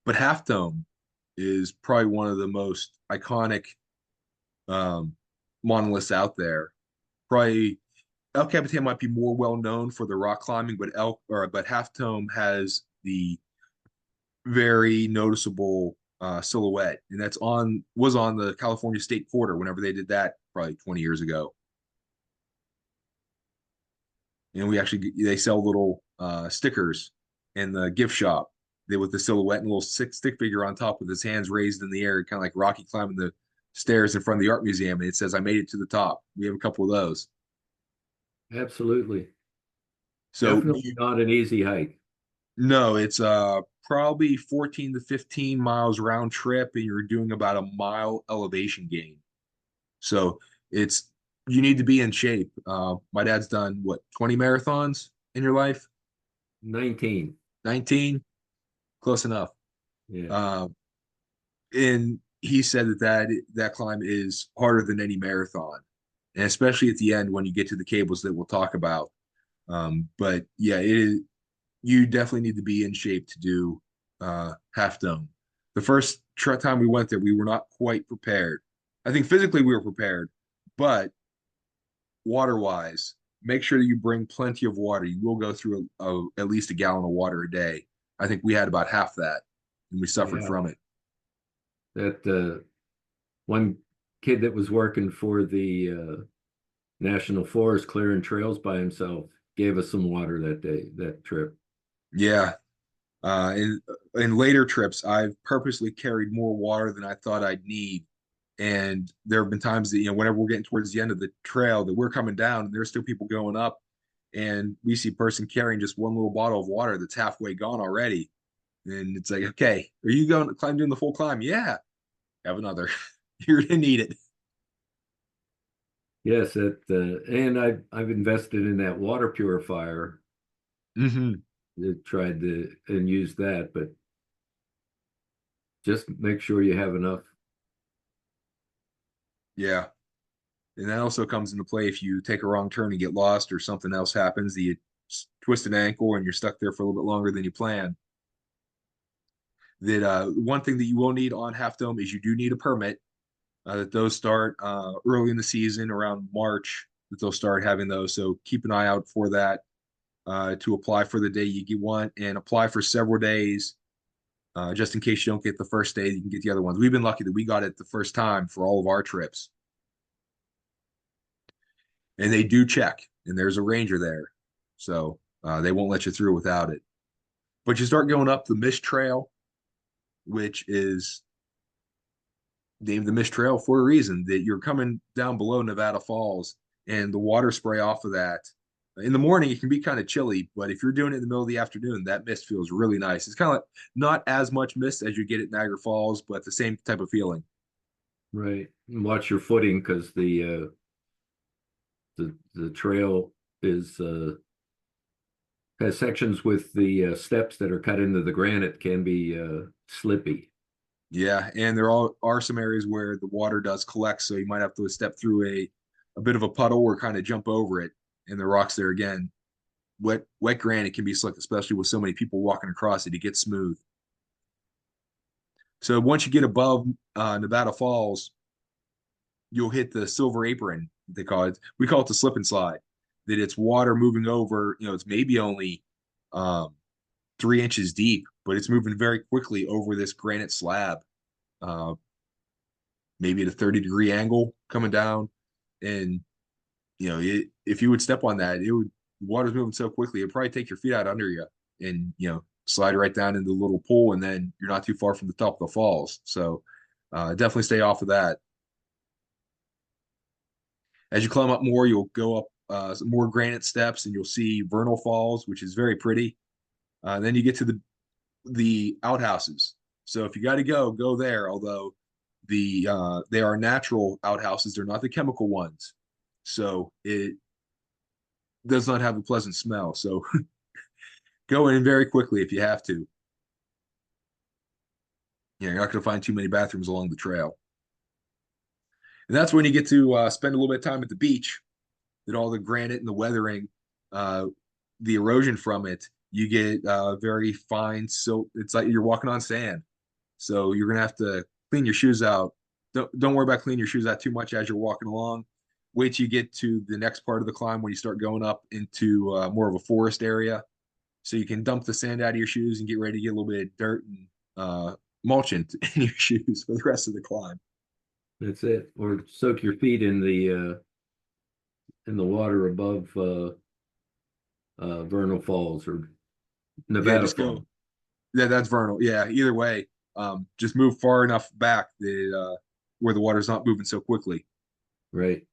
But Half Dome is probably one of the most iconic um, monoliths out there. Probably El Capitan might be more well known for the rock climbing, but Half Dome has the very noticeable silhouette, and was on the California State Quarter whenever they did that probably 20 years ago. And they sell little stickers in the gift shop with the silhouette and a little stick figure on top with his hands raised in the air, kind of like Rocky climbing the stairs in front of the art museum. And it says, "I made it to the top." We have a couple of those. Absolutely. So Definitely not an easy hike. no, it's probably 14 to 15 miles round trip, and you're doing about a mile elevation gain. So it's you need to be in shape. My dad's done what 20 marathons in your life? 19. 19, close enough. Yeah. And he said that climb is harder than any marathon, and especially at the end when you get to the cables that we'll talk about. But yeah, it is. You definitely need to be in shape to do Half Dome. The first time we went there, we were not quite prepared. I think physically we were prepared, but water wise, make sure that you bring plenty of water. You will go through at least a gallon of water a day. I think we had about half that, and we suffered Yeah. from it. That one kid that was working for the National Forest clearing trails by himself gave us some water that day, that trip. Yeah, and in later trips, I've purposely carried more water than I thought I'd need. And there have been times that, whenever we're getting towards the end of the trail, that we're coming down and there's still people going up, and we see a person carrying just one little bottle of water that's halfway gone already. And it's like, okay, are you going to climb doing the full climb? Yeah, have another. You're gonna need it. Yes, and I've invested in that water purifier. Hmm. Tried to and use that, but just make sure you have enough. Yeah. And that also comes into play if you take a wrong turn and get lost or something else happens, that you twist an ankle and you're stuck there for a little bit longer than you planned. That one thing that you will need on Half Dome is you do need a permit. That those start early in the season, around March, that they'll start having those. So keep an eye out for that to apply for the day you want, and apply for several days just in case you don't get the first day, you can get the other ones. We've been lucky that we got it the first time for all of our trips. And they do check, and there's a ranger there. So they won't let you through without it. But you start going up the Mist Trail, which is named the Mist Trail for a reason, that you're coming down below Nevada Falls, and the water spray off of that. In the morning, it can be kind of chilly, but if you're doing it in the middle of the afternoon, that mist feels really nice. It's kind of like not as much mist as you get at Niagara Falls, but the same type of feeling. Right. And watch your footing, because the trail is has sections with the steps that are cut into the granite, can be slippy. Yeah, and there are some areas where the water does collect, so you might have to step through a bit of a puddle or kind of jump over it. And the rocks there again, wet granite can be slick, especially with so many people walking across it. It gets smooth. So once you get above Nevada Falls, you'll hit the Silver Apron, they call it. We call it the slip and slide. That it's water moving over. It's maybe only um, 3 inches deep, but it's moving very quickly over this granite slab. Uh, Maybe at a 30-degree angle coming down. And, if you would step on that, the water's moving so quickly, it'd probably take your feet out under you and, slide right down into the little pool. And then you're not too far from the top of the falls. So definitely stay off of that. As you climb up more, you'll go up some more granite steps and you'll see Vernal Falls, which is very pretty. Then you get to the outhouses. So if you got to go there. Although they are natural outhouses, they're not the chemical ones. So it does not have a pleasant smell. So go in very quickly if you have to. You're not going to find too many bathrooms along the trail. And that's when you get to spend a little bit of time at the beach. That all the granite and the weathering, uh, the erosion from it, you get very fine silt. It's like you're walking on sand. So you're gonna have to clean your shoes out. Don't worry about cleaning your shoes out too much as you're walking along. Wait till you get to the next part of the climb when you start going up into more of a forest area, so you can dump the sand out of your shoes and get ready to get a little bit of dirt and mulch in your shoes for the rest of the climb. That's it. Or soak your feet in the water above Vernal Falls or Yeah, Nevada just Falls. go. Yeah, that's vernal. Yeah, either way, just move far enough back that where the water's not moving so quickly. Right.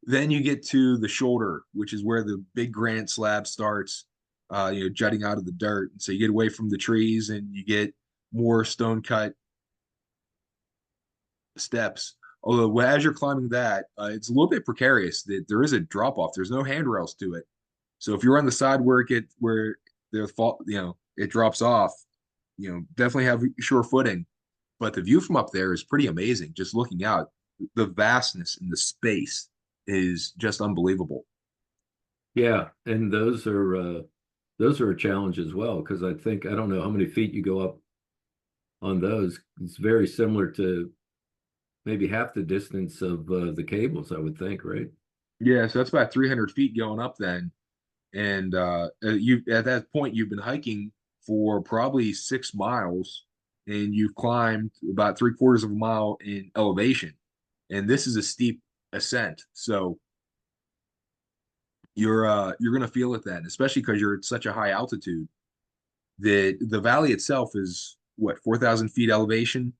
Then you get to the shoulder, which is where the big granite slab starts, jutting out of the dirt. And so you get away from the trees and you get more stone cut steps. Although as you're climbing that, it's a little bit precarious. That there is a drop off. There's no handrails to it. So if you're on the side where the fall, it drops off, definitely have sure footing. But the view from up there is pretty amazing. Just looking out, the vastness and the space is just unbelievable. Yeah, and those are a challenge as well, because I don't know how many feet you go up on those. It's very similar to maybe half the distance of the cables, I would think, right? Yeah, so that's about 300 feet going up then. And you at that point you've been hiking for probably 6 miles, and you've climbed about 3/4 of a mile in elevation. And this is a steep ascent. So you're gonna feel it then, especially because you're at such a high altitude. The valley itself is what, 4,000 feet elevation,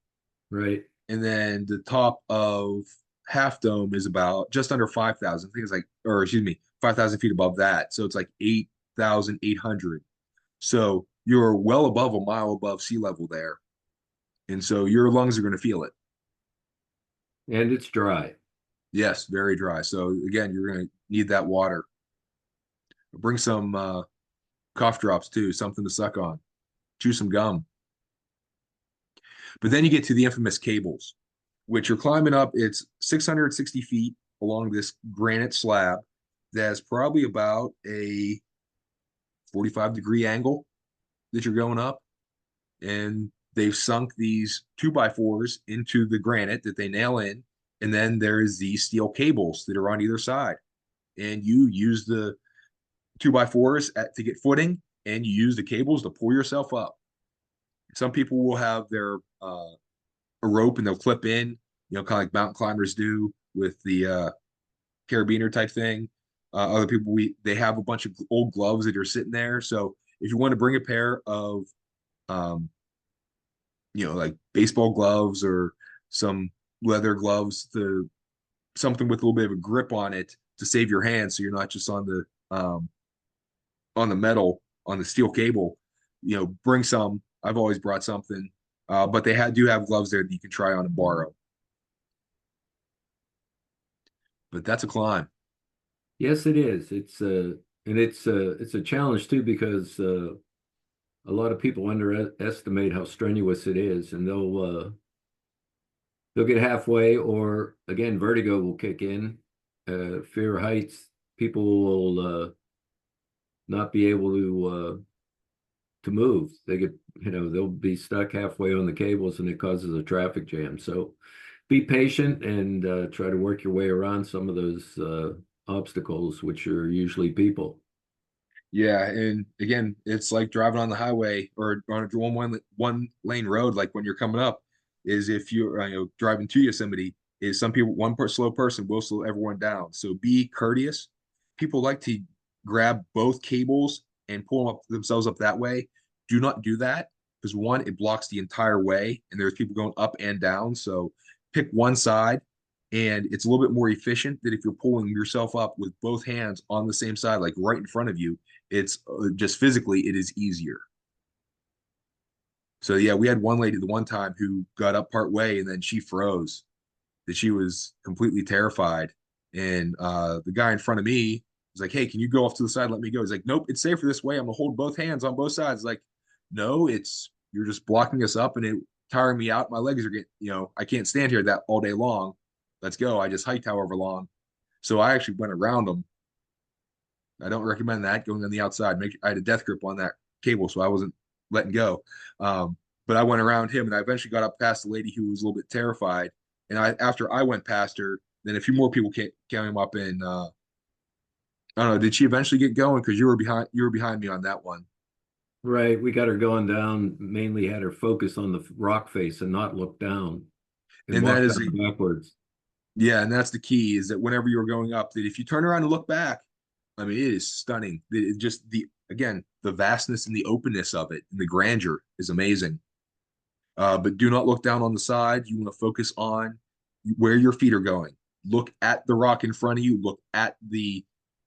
Right. and then the top of Half Dome is about just under 5,000. I think it's like, or excuse me, 5,000 feet above that. So it's like 8,800. So you're well above a mile above sea level there, and so your lungs are going to feel it. And it's dry. Yes, very dry. So again, you're going to need that water. Bring some cough drops too, something to suck on. Chew some gum. But then you get to the infamous cables, which you're climbing up. It's 660 feet along this granite slab that's probably about a 45-degree angle that you're going up. And they've sunk these 2x4s into the granite that they nail in. And then there's these steel cables that are on either side. And you use the 2x4s to get footing, and you use the cables to pull yourself up. Some people will have their a rope and they'll clip in, kind of like mountain climbers do with the carabiner type thing. Other people, they have a bunch of old gloves that are sitting there. So if you want to bring a pair of, like baseball gloves or some leather gloves, to something with a little bit of a grip on it to save your hands, so you're not just on the metal, on the steel cable, bring some. I've always brought something, but they do have gloves there that you can try on and borrow. But that's a climb. Yes, it is. It's a challenge too, because a lot of people underestimate how strenuous it is, and they'll get halfway, or again, vertigo will kick in, fear of heights. People will not be able to move. They'll be stuck halfway on the cables, and it causes a traffic jam. So be patient and try to work your way around some of those obstacles, which are usually people. Yeah, and again, it's like driving on the highway or on a one lane road. Like when you're coming up, is if you're driving to Yosemite, is some people, slow person will slow everyone down. So be courteous. People like to grab both cables and pull them up themselves up that way. Do not do that, because one, it blocks the entire way, and there's people going up and down. So pick one side, and it's a little bit more efficient than if you're pulling yourself up with both hands on the same side, like right in front of you. It's just physically, it is easier. So yeah, we had one lady the one time who got up part way and then she froze, that she was completely terrified. And the guy in front of me was like, "Hey, can you go off to the side? Let me go." He's like, "Nope, it's safer this way. I'm gonna hold both hands on both sides." Like, no, you're just blocking us up and it tiring me out. My legs are getting, I can't stand here that all day long. Let's go. I just hiked however long. So I actually went around them. I don't recommend that, going on the outside. I had a death grip on that cable, so I wasn't letting go. But I went around him, and I eventually got up past the lady who was a little bit terrified. And after I went past her, then a few more people came up, and I don't know. Did she eventually get going? Because you were behind. You were behind me on that one. Right. We got her going down, mainly had her focus on the rock face and not look down, and And that walk is down backwards. yeah, and that's the key, is that whenever you're going up, that if you turn around and look back, I mean, it is stunning. It just the vastness and the openness of it and the grandeur is amazing. But do not look down on the side. You want to focus on where your feet are going. Look at the rock in front of you. Look at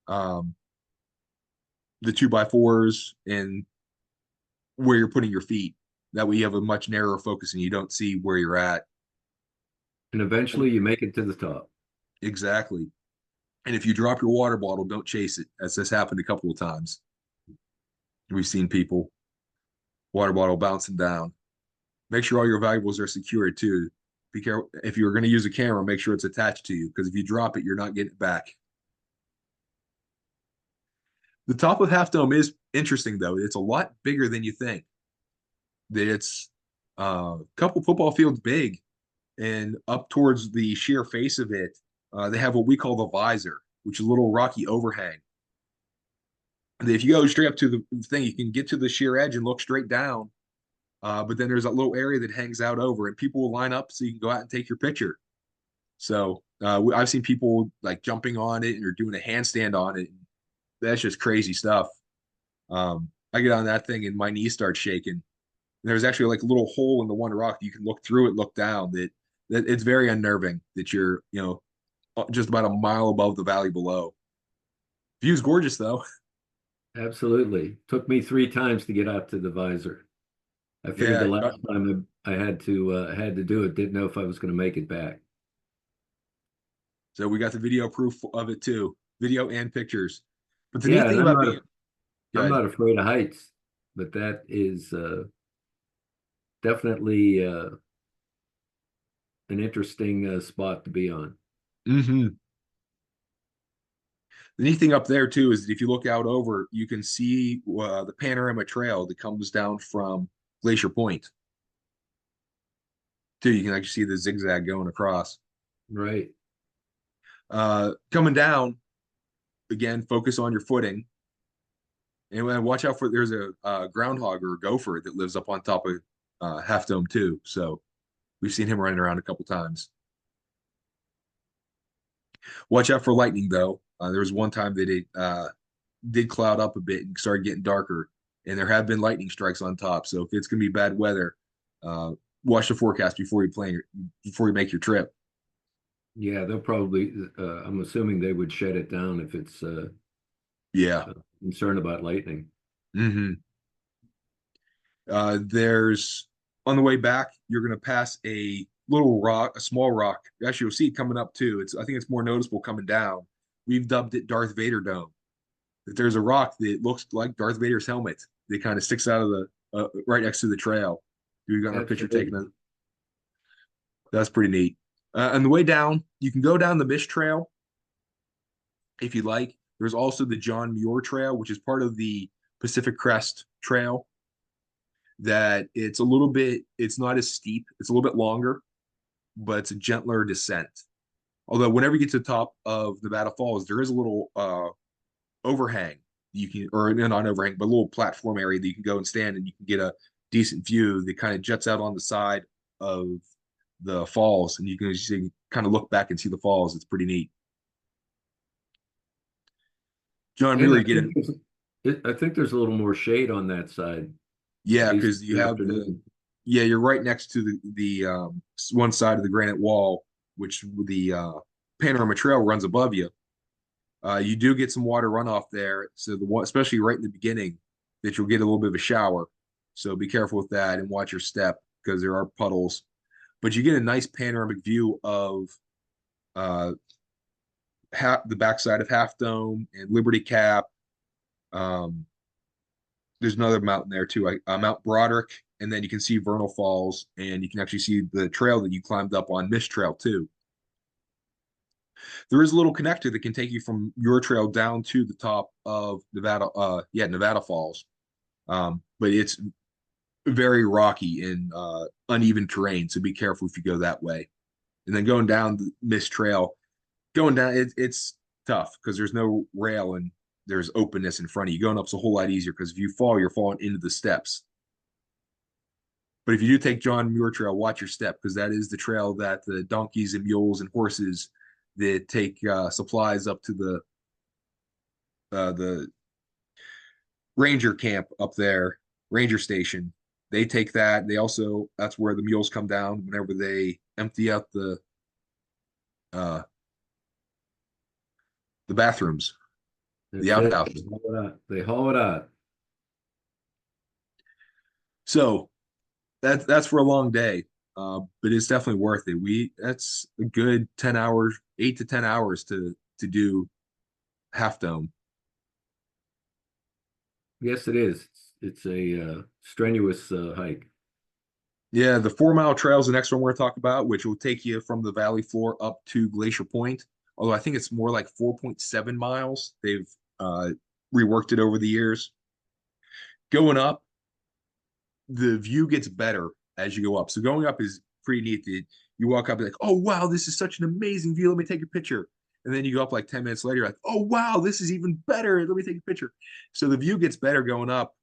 um, the 2x4s and where you're putting your feet. That way you have a much narrower focus and you don't see where you're at. And eventually you make it to the top. Exactly. And if you drop your water bottle, don't chase it, as this happened a couple of times. We've seen people, water bottle bouncing down. Make sure all your valuables are secured too. Be careful. If you're going to use a camera, make sure it's attached to you, because if you drop it, you're not getting it back. The top of Half Dome is interesting, though. It's a lot bigger than you think. That it's a couple football fields big, and up towards the sheer face of it, they have what we call the visor, which is a little rocky overhang. And if you go straight up to the thing, you can get to the sheer edge and look straight down. But then there's a little area that hangs out over, and people will line up so you can go out and take your picture. So I've seen people like jumping on it or doing a handstand on it. That's just crazy stuff. I get on that thing and my knees start shaking. And there's actually like a little hole in the one rock. You can look through it, look down. That it's very unnerving that you're, just about a mile above the valley below. View's gorgeous though. Absolutely. Took me 3 times to get out to the visor. I figured Yeah. the last time I had to do it, didn't know if I was going to make it back. So we got the video proof of it too, video and pictures. But the Yeah, neat and thing about being I'm good, not afraid of heights, but that is definitely an interesting spot to be on. hmm the neat thing up there too is that if you look out over, you can see the panorama trail that comes down from Glacier Point. Too, you can actually see the zigzag going across. Right. Coming down again, focus on your footing, and watch out for there's a groundhog or a gopher that lives up on top of Half Dome too. So we've seen him running around a couple times. Watch out for lightning though. There was one time that it did cloud up a bit and started getting darker, and there have been lightning strikes on top. So if it's gonna be bad weather, uh, watch the forecast before you make your trip. Yeah, they'll probably, I'm assuming they would shut it down if it's Yeah. concerned about lightning. hmm there's on the way back, you're gonna pass a little rock, a small rock. Actually, you'll see it coming up too. I think it's more noticeable coming down. We've dubbed it Darth Vader Dome. That there's a rock that looks like Darth Vader's helmet that kind of sticks out of the right next to the trail. We got our picture taken. Absolutely. That's pretty neat. On the way down, you can go down the Mist Trail if you like. There's also the John Muir Trail, which is part of the Pacific Crest Trail. That it's not as steep. It's a little bit longer, but it's a gentler descent. Although whenever you get to the top of Nevada Falls, there is a little overhang you can, or not overhang, but a little platform area that you can go and stand and you can get a decent view that kind of juts out on the side of the falls, and you can just kind of look back and see the falls. It's pretty neat. John And Muir, get in. I think there's a little more shade on that side, at Yeah, least because you in the have afternoon. yeah, you're right next to the one side of the granite wall, which the panorama trail runs above you. You do get some water runoff there, so the one, especially right in the beginning, that you'll get a little bit of a shower. So be careful with that and watch your step because there are puddles. But you get a nice panoramic view of uh, the backside of Half Dome and Liberty Cap. Um, there's another mountain there too, Mount Broderick, and then you can see Vernal Falls, and you can actually see the trail that you climbed up on, Mist Trail too. There is a little connector that can take you from your trail down to the top of Nevada, Nevada Falls. But it's very rocky and uneven terrain, so be careful if you go that way. And then going down the Mist Trail, going down, it's tough because there's no rail and there's openness in front of you. Going up's a whole lot easier because if you fall, you're falling into the steps. But if you do take John Muir Trail, watch your step because that is the trail that the donkeys and mules and horses that take supplies up to the ranger camp up there, ranger station. They take that. They also that's where the mules come down whenever they empty out uh, the bathrooms, the That's it. outhouses. They haul it out. So that's for a long day, but it's definitely worth it. That's a good 10 hours, 8 to 10 hours to do Half Dome. Yes, it is. It's a strenuous hike. Yeah, the 4 mile trail is the next one we're going to talk about, which will take you from the valley floor up to Glacier Point. Although I think it's more like 4.7 miles. They've reworked it over the years. Going up, the view gets better as you go up. So going up is pretty neat. You walk up and like, oh wow, this is such an amazing view. Let me take a picture. And then you go up like 10 minutes later, you're like, oh wow, this is even better. Let me take a picture. So the view gets better going up.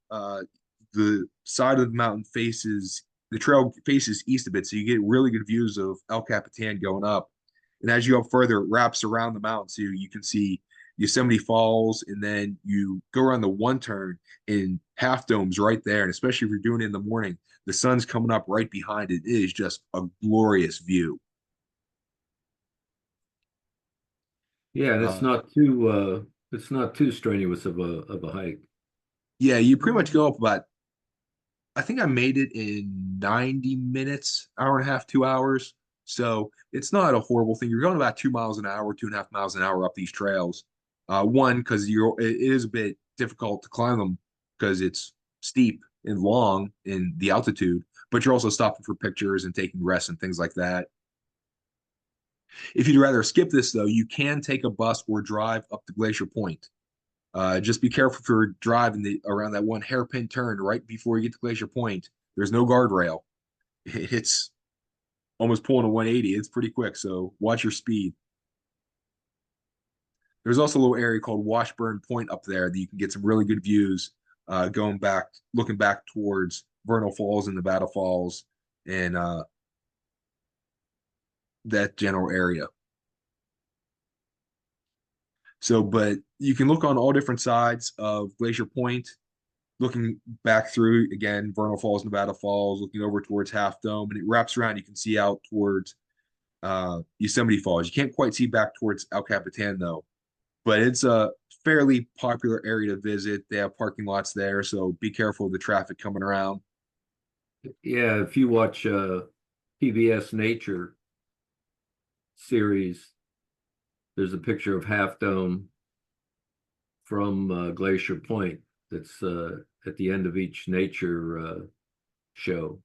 The side of the mountain faces the trail faces east a bit, so you get really good views of El Capitan going up. And as you go further, it wraps around the mountain, so you can see Yosemite Falls, and then you go around the one turn and Half Dome's right there. And especially if you're doing it in the morning, the sun's coming up right behind it. It is just a glorious view. Yeah, and Uh, it's not too strenuous of a hike. yeah, you pretty much go up about, I think I made it in 90 minutes, hour and a half, 2 hours. So it's not a horrible thing. You're going about 2 miles an hour, 2.5 miles an hour up these trails. One, because it is a bit difficult to climb them because it's steep and long in the altitude, but you're also stopping for pictures and taking rests and things like that. If you'd rather skip this, though, you can take a bus or drive up to Glacier Point. Just be careful if you're driving around that one hairpin turn right before you get to Glacier Point. There's no guardrail. It's almost pulling a 180. It's pretty quick, so watch your speed. There's also a little area called Washburn Point up there that you can get some really good views going back, looking back towards Vernal Falls and Nevada Falls and that general area. So, but you can look on all different sides of Glacier Point, looking back through again, Vernal Falls, Nevada Falls, looking over towards Half Dome, and it wraps around. You can see out towards Yosemite Falls. You can't quite see back towards El Capitan though, but it's a fairly popular area to visit. They have parking lots there, so be careful of the traffic coming around. Yeah, if you watch PBS Nature series, there's a picture of Half Dome from Glacier Point that's at the end of each nature show.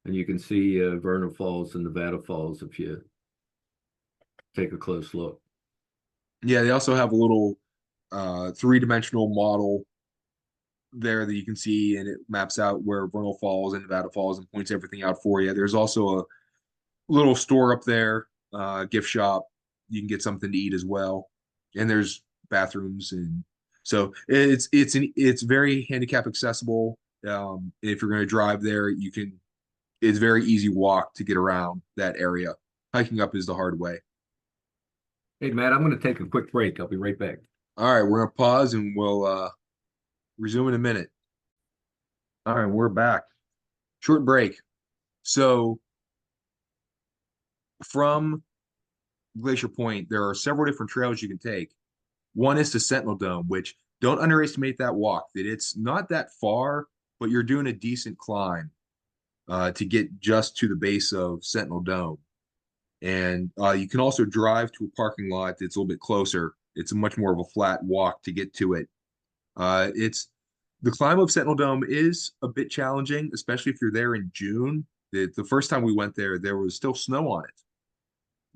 And you can see Vernal Falls and Nevada Falls if you take a close look. Yeah, they also have a little three-dimensional model there that you can see, and it maps out where Vernal Falls and Nevada Falls and points everything out for you. There's also a little store up there, gift shop. You can get something to eat as well, and there's bathrooms, and so it's very handicap accessible. If you're going to drive there, you can. It's very easy walk to get around that area. Hiking up is the hard way. Hey, Matt, I'm going to take a quick break. I'll be right back. All right, we're gonna pause and we'll resume in a minute. All right, we're back. Short break. So from Glacier Point, there are several different trails you can take. One is to Sentinel Dome, which don't underestimate that walk. That it's not that far, but you're doing a decent climb to get just to the base of Sentinel Dome. And you can also drive to a parking lot that's a little bit closer. It's a much more of a flat walk to get to it. It's the climb of Sentinel Dome is a bit challenging, especially if you're there in June. The first time we went there, there was still snow on it.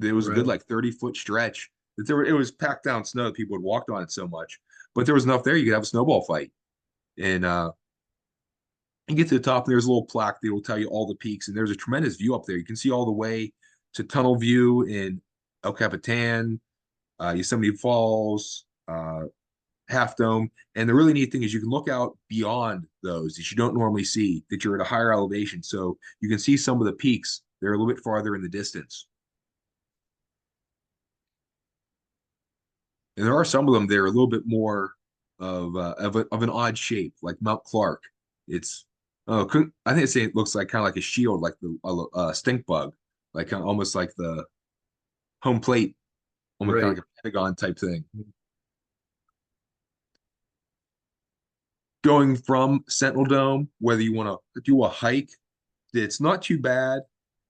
There was a good Right. like 30-foot stretch. It was packed down snow that people had walked on it so much. But there was enough there you could have a snowball fight. And you get to the top, and there's a little plaque that will tell you all the peaks, and there's a tremendous view up there. You can see all the way to Tunnel View in El Capitan, Yosemite Falls, Half Dome. And the really neat thing is you can look out beyond those that you don't normally see, that you're at a higher elevation. So you can see some of the peaks. They're a little bit farther in the distance. And there are some of them that are a little bit more of an odd shape, like Mount Clark. It's I think it looks like kind of like a shield, like the stink bug, like kind of almost like the home plate, almost kind of Right. like a pentagon type thing. Going from Sentinel Dome, whether you want to do a hike, it's not too bad.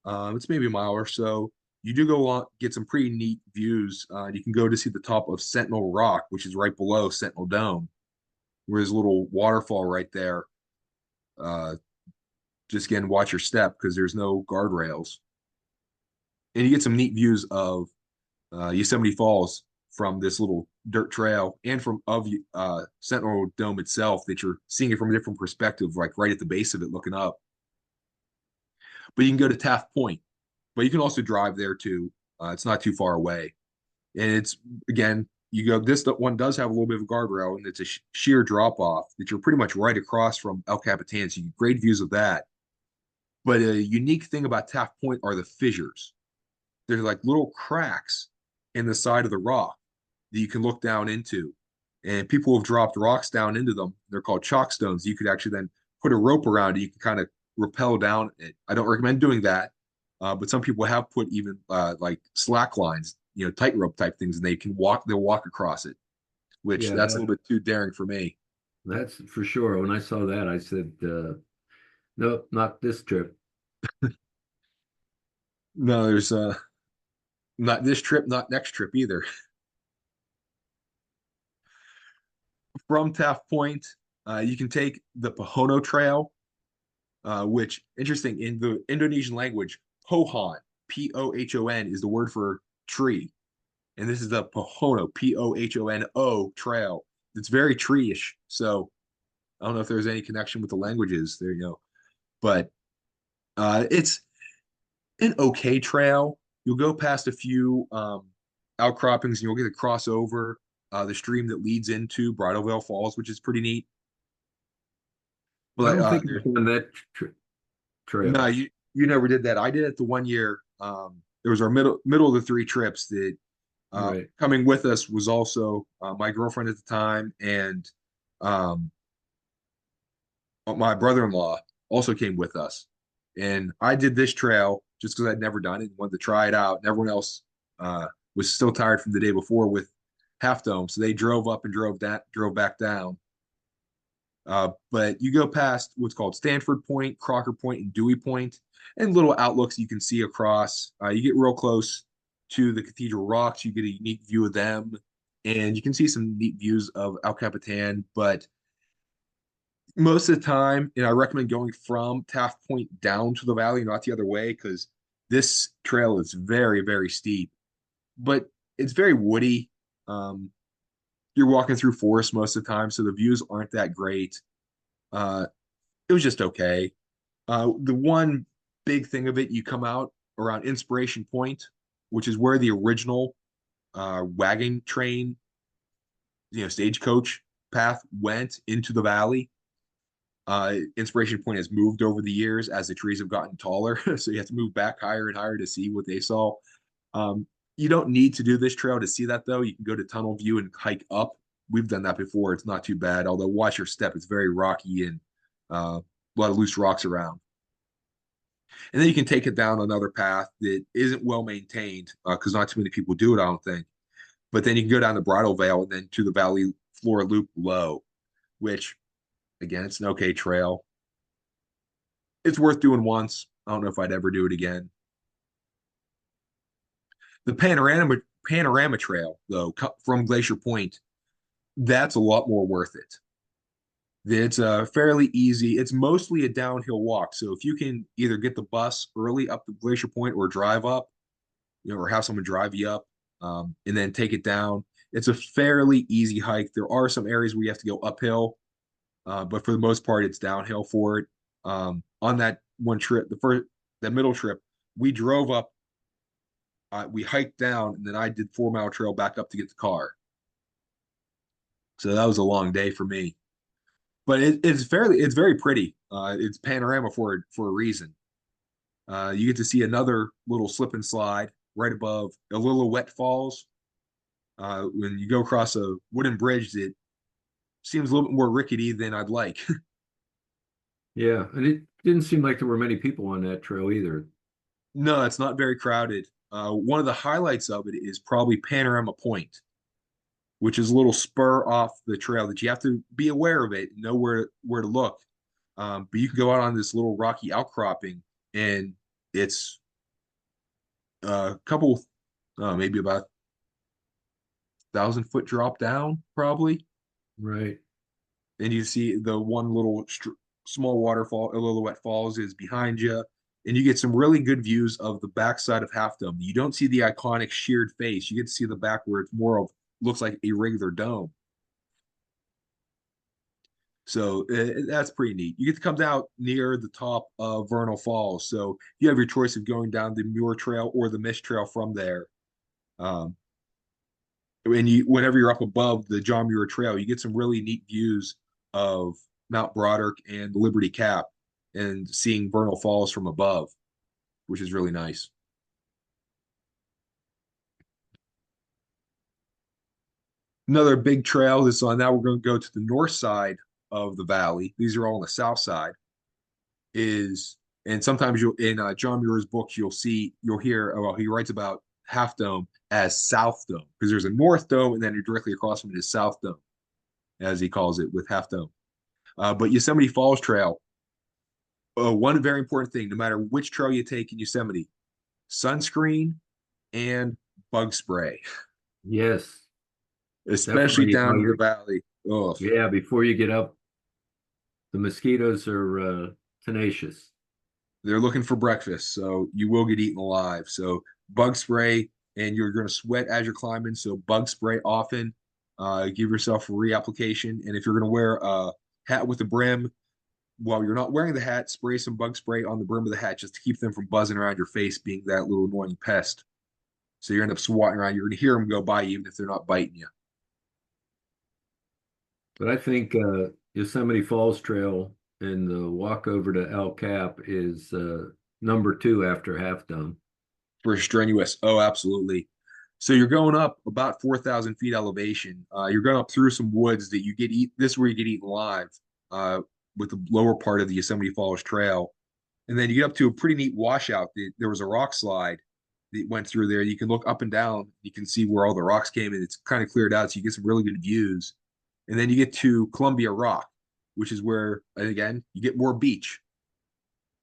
It's maybe a mile or so. You do go on, get some pretty neat views. You can go to see the top of Sentinel Rock, which is right below Sentinel Dome, where there's a little waterfall right there. Uh, just again, watch your step because there's no guardrails. And you get some neat views of Yosemite Falls from this little dirt trail and from Sentinel Dome itself, that you're seeing it from a different perspective, like right at the base of it looking up. But you can go to Taft Point, but you can also drive there too. It's not too far away. And it's, again, you go, this one does have a little bit of a guardrail, and it's a sheer drop off that you're pretty much right across from El Capitan. So you get great views of that. But a unique thing about Taft Point are the fissures. They're like little cracks in the side of the rock. that you can look down into. And people have dropped rocks down into them. They're called chalk stones. You could actually then put a rope around it. You can kind of rappel down it. I don't recommend doing that. But some people have put even like slack lines, tightrope type things, and they'll walk across it, which Yeah, that's a little bit too daring for me. that's for sure. When I saw that, I said, nope, not this trip. No, there's not this trip, not next trip either. From Taft Point, you can take the Pohono Trail, which interesting in the Indonesian language, Pohon, Pohon is the word for tree. And this is the Pohono, Pohono trail. It's very tree-ish. So I don't know if there's any connection with the languages. There you go. But it's an okay trail. You'll go past a few outcroppings and you'll get to cross over the stream that leads into Bridalveil Falls, which is pretty neat. I But don't think I've done that no, trail. you never did that. I did it the one year. It was our middle of the three trips that Right. coming with us was also my girlfriend at the time and um, my brother-in-law also came with us. And I did this trail just because I'd never done it and wanted to try it out. And everyone else was still tired from the day before with Half Dome, so they drove up and drove back down. But you go past what's called Stanford Point, Crocker Point, and Dewey Point, and little outlooks you can see across. You get real close to the Cathedral Rocks. You get a unique view of them, and you can see some neat views of El Capitan. But most of the time, I recommend going from Taft Point down to the valley, not the other way, because this trail is very, very steep, but it's very woody. Um, you're walking through forest most of the time, so the views aren't that great. Uh, it was just okay. The one big thing of it, you come out around Inspiration Point, which is where the original wagon train, stagecoach path went into the valley. Inspiration Point has moved over the years as the trees have gotten taller, so you have to move back higher and higher to see what they saw. Um, you don't need to do this trail to see that, though. You can go to Tunnel View and hike up. We've done that before. It's not too bad, although watch your step. It's very rocky and a lot of loose rocks around. And then you can take it down another path that isn't well maintained because not too many people do it, I don't think. But then you can go down the Bridal Veil and then to the Valley Floor Loop Low, which, again, it's an okay trail. It's worth doing once. I don't know if I'd ever do it again. The Panorama Trail, though, from Glacier Point, that's a lot more worth it. It's fairly easy. It's mostly a downhill walk. So if you can either get the bus early up the Glacier Point or drive up, or have someone drive you up, and then take it down, it's a fairly easy hike. There are some areas where you have to go uphill, but for the most part, it's downhill for it. On that one trip, that middle trip, we drove up, we hiked down, and then I did 4 Mile Trail back up to get the car. So that was a long day for me. But it's very pretty. It's panorama for a reason. You get to see another little slip and slide right above Illilouette Falls. When you go across a wooden bridge that seems a little bit more rickety than I'd like. Yeah, and it didn't seem like there were many people on that trail either. No, it's not very crowded. One of the highlights of it is probably Panorama Point, which is a little spur off the trail that you have to be aware of it, know where to look. But you can go out on this little rocky outcropping, and it's a couple, maybe about 1,000 foot drop down, probably. Right. And you see the one little small waterfall, Illilouette Falls, is behind you, and you get some really good views of the backside of Half Dome. You don't see the iconic sheared face; you get to see the back where it's more of looks like a regular dome. So that's pretty neat. You get to come down near the top of Vernal Falls. So you have your choice of going down the Muir Trail or the Mist Trail from there. Um, and whenever you're up above the John Muir Trail, you get some really neat views of Mount Broderick and Liberty Cap and seeing Vernal Falls from above, which is really nice. Another big trail is on now we're going to go to the north side of the valley. These are all on the south side. Is and sometimes you'll in John Muir's books you'll hear well he writes about Half Dome as South Dome because there's a North Dome and then directly across from it is South Dome as he calls it with Half Dome. But Yosemite Falls Trail, one very important thing, no matter which trail you take in Yosemite, sunscreen and bug spray, Yes, especially definitely. down in the valley. Oh, Yeah, before you get up, the mosquitoes are tenacious. they're looking for breakfast, so you will get eaten alive. So bug spray, and you're going to sweat as you're climbing. So bug spray often. Give yourself a reapplication, and if you're going to wear a hat with a brim, while you're not wearing the hat, spray some bug spray on the brim of the hat just to keep them from buzzing around your face, being that little annoying pest. So you end up swatting around. You're going to hear them go by you, even if they're not biting you. But I think Yosemite Falls Trail and the walk over to El Cap is number two after Half Dome. For strenuous. Oh, absolutely. So you're going up about 4,000 feet elevation. You're going up through some woods that you get eat. This is where you get eaten live with the lower part of the Yosemite Falls Trail. And then you get up to a pretty neat washout. There was a rock slide that went through there. You can look up and down. You can see where all the rocks came in. It's kind of cleared out, so you get some really good views. And then you get to Columbia Rock, which is where, again, you get more beach.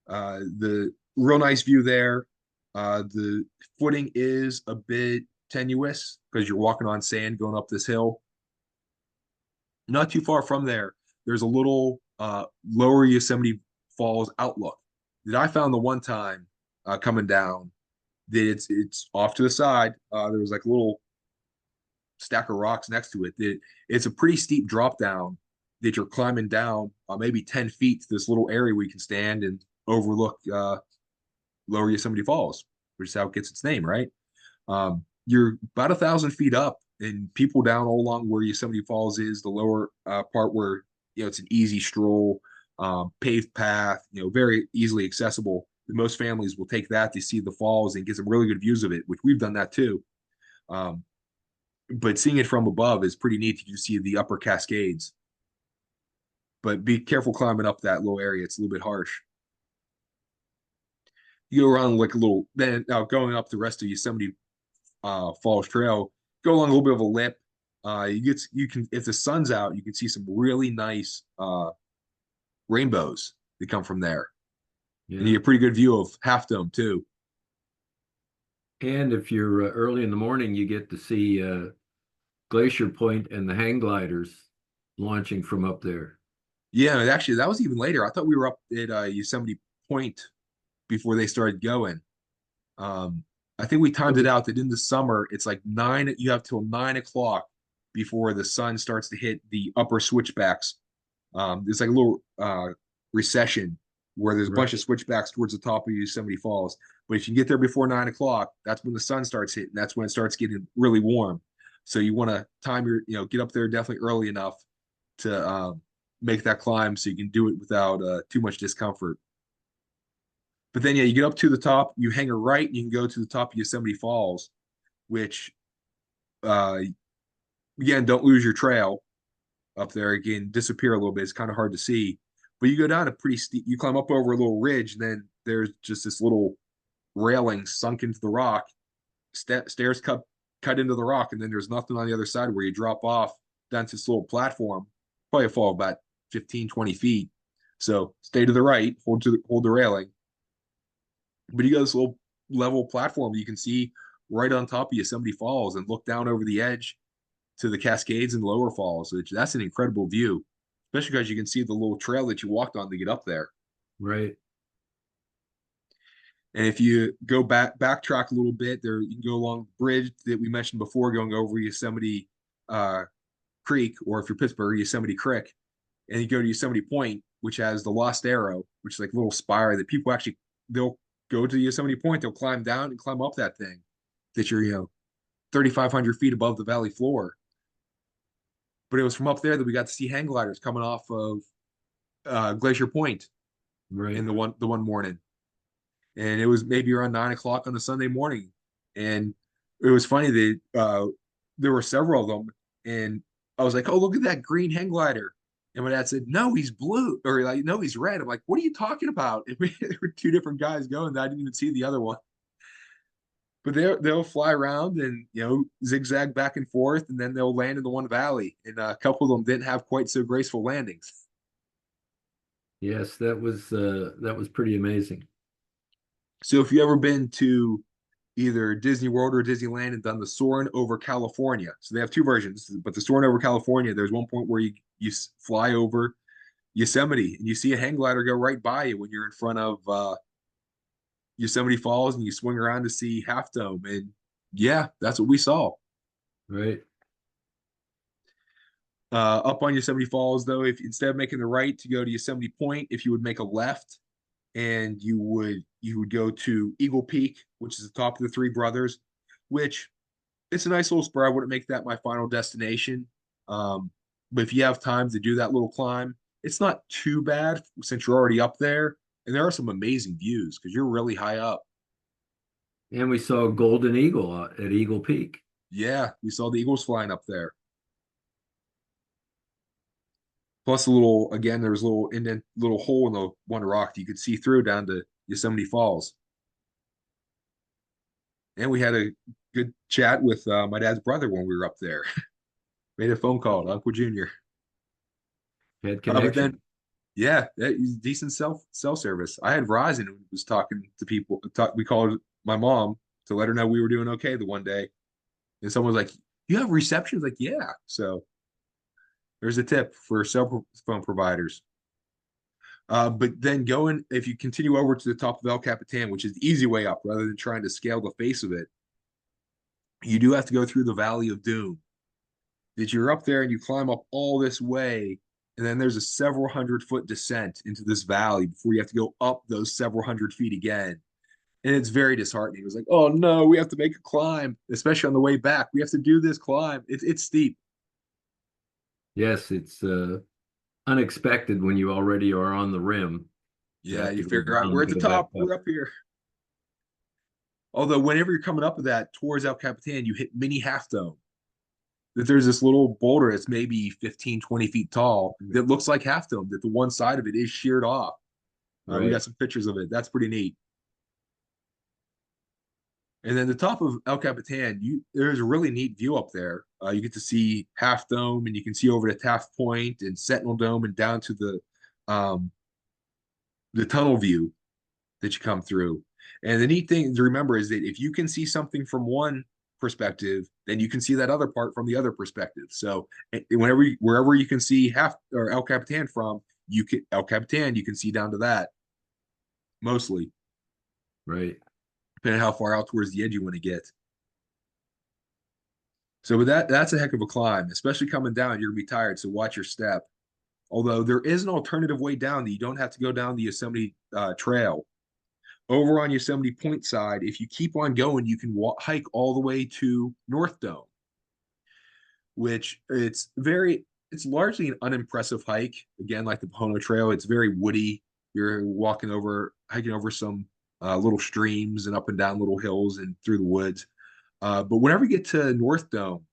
The real nice view there. The footing is a bit tenuous because you're walking on sand going up this hill. Not too far from there, there's a little lower Yosemite Falls outlook that I found the one time coming down. That it's off to the side. There was like a little stack of rocks next to it. It's a pretty steep drop down that you're climbing down maybe 10 feet to this little area where you can stand and overlook Lower Yosemite Falls, which is how it gets its name, right? You're about 1,000 feet up, and people down all along where Yosemite Falls is, the lower part where it's an easy stroll, paved path, very easily accessible. Most families will take that to see the falls and get some really good views of it, which we've done that too. But seeing it from above is pretty neat to see the upper Cascades. But be careful climbing up that low area; it's a little bit harsh. You go around like a little, then now going up the rest of Yosemite Falls Trail, go along a little bit of a lip. You can if the sun's out, you can see some really nice rainbows that come from there, and you get a pretty good view of Half Dome too. And if you're early in the morning, you get to see Glacier Point and the hang gliders launching from up there. Yeah, actually, that was even later. I thought we were up at Yosemite Point before they started going. I think we timed it out that in the summer it's like you have till 9 o'clock before the sun starts to hit the upper switchbacks. There's like a little recession where there's a bunch of switchbacks towards the top of Yosemite Falls. But if you get there before 9 o'clock, that's when the sun starts hitting. That's when it starts getting really warm. So you want to time get up there definitely early enough to make that climb so you can do it without too much discomfort. But then, you get up to the top, you hang a right, and you can go to the top of Yosemite Falls, which, again, don't lose your trail up there. Again, disappear a little bit. It's kind of hard to see. But you go down a pretty steep, you climb up over a little ridge, and then there's just this little railing sunk into the rock, stairs cut into the rock, and then there's nothing on the other side where you drop off down to this little platform, probably a fall about 15, 20 feet. So stay to the right, hold the railing. But you got this little level platform you can see right on top of Yosemite Falls and look down over the edge to the Cascades and lower falls. That's an incredible view, especially because you can see the little trail that you walked on to get up there. Right. And if you go backtrack a little bit, there you can go along the bridge that we mentioned before, going over Yosemite Creek, or if you're Pittsburgh, Yosemite Creek, and you go to Yosemite Point, which has the Lost Arrow, which is like a little spire that people they'll go to Yosemite Point, they'll climb down and climb up that thing that you're 3,500 feet above the valley floor. But it was from up there that we got to see hang gliders coming off of Glacier Point in the one morning. And it was maybe around 9 o'clock on a Sunday morning. And it was funny that there were several of them. And I was like, "Oh, look at that green hang glider." And my dad said, "No, he's blue," or like, "No, he's red." I'm like, "What are you talking about?" And there were two different guys going. I didn't even see the other one. But they'll fly around and zigzag back and forth, and then they'll land in the one valley. And a couple of them didn't have quite so graceful landings. Yes, that was pretty amazing. So if you ever been to either Disney World or Disneyland and done the Soarin' over California, so they have two versions, but the Soarin' over California, there's one point where you fly over Yosemite and you see a hang glider go right by you when you're in front of Yosemite Falls, and you swing around to see Half Dome. And yeah, that's what we saw. Right. Up on Yosemite Falls, though, if instead of making the right to go to Yosemite Point, if you would make a left, and you would go to Eagle Peak, which is the top of the Three Brothers, which it's a nice little spur. I wouldn't make that my final destination. But if you have time to do that little climb, it's not too bad since you're already up there. And there are some amazing views because you're really high up. And we saw a golden eagle at Eagle Peak. Yeah, we saw the eagles flying up there. Plus, a little again, there's a little indent, little hole in the one rock that you could see through down to Yosemite Falls. And we had a good chat with my dad's brother when we were up there. Made a phone call to Uncle Junior. Had But connection. then, yeah, decent cell service. I had Verizon and was talking to people. We called my mom to let her know we were doing okay the one day, and someone was like, "You have reception?" I was like, "Yeah." So there's a tip for cell phone providers. But then if you continue over to the top of El Capitan, which is the easy way up, rather than trying to scale the face of it, you do have to go through the Valley of Doom. That you're up there and you climb up all this way, and then there's a several 100-foot descent into this valley before you have to go up those several 100 feet again. And it's very disheartening. It was like, "Oh no, we have to make a climb, especially on the way back. We have to do this climb. It's steep." Yes, it's unexpected when you already are on the rim to Yeah, have to you go figure out down we're to at the go back top, up. we're up here. Although whenever you're coming up with that towards El Capitan, you hit mini Half Dome. That there's this little boulder that's maybe 15, 20 feet tall that looks like Half Dome, that the one side of it is sheared off. We Right. got some pictures of it. That's pretty neat. And then the top of El Capitan, there's a really neat view up there. You get to see Half Dome, and you can see over to Taft Point and Sentinel Dome, and down to um, the tunnel view that you come through. And the neat thing to remember is that if you can see something from one perspective, then you can see that other part from the other perspective. So wherever you can see Half or El Capitan from, El Capitan you can see down to that mostly, Right. depending on how far out towards the edge you want to get. So with that's a heck of a climb, especially coming down. You're gonna be tired, so watch your step. Although there is an alternative way down that you don't have to go down the Yosemite Trail. Over on Yosemite Point side, if you keep on going, you can hike all the way to North Dome, which it's largely an unimpressive hike. Again, like the Pohono Trail, it's very woody. You're hiking over some little streams and up and down little hills and through the woods. But whenever you get to North Dome,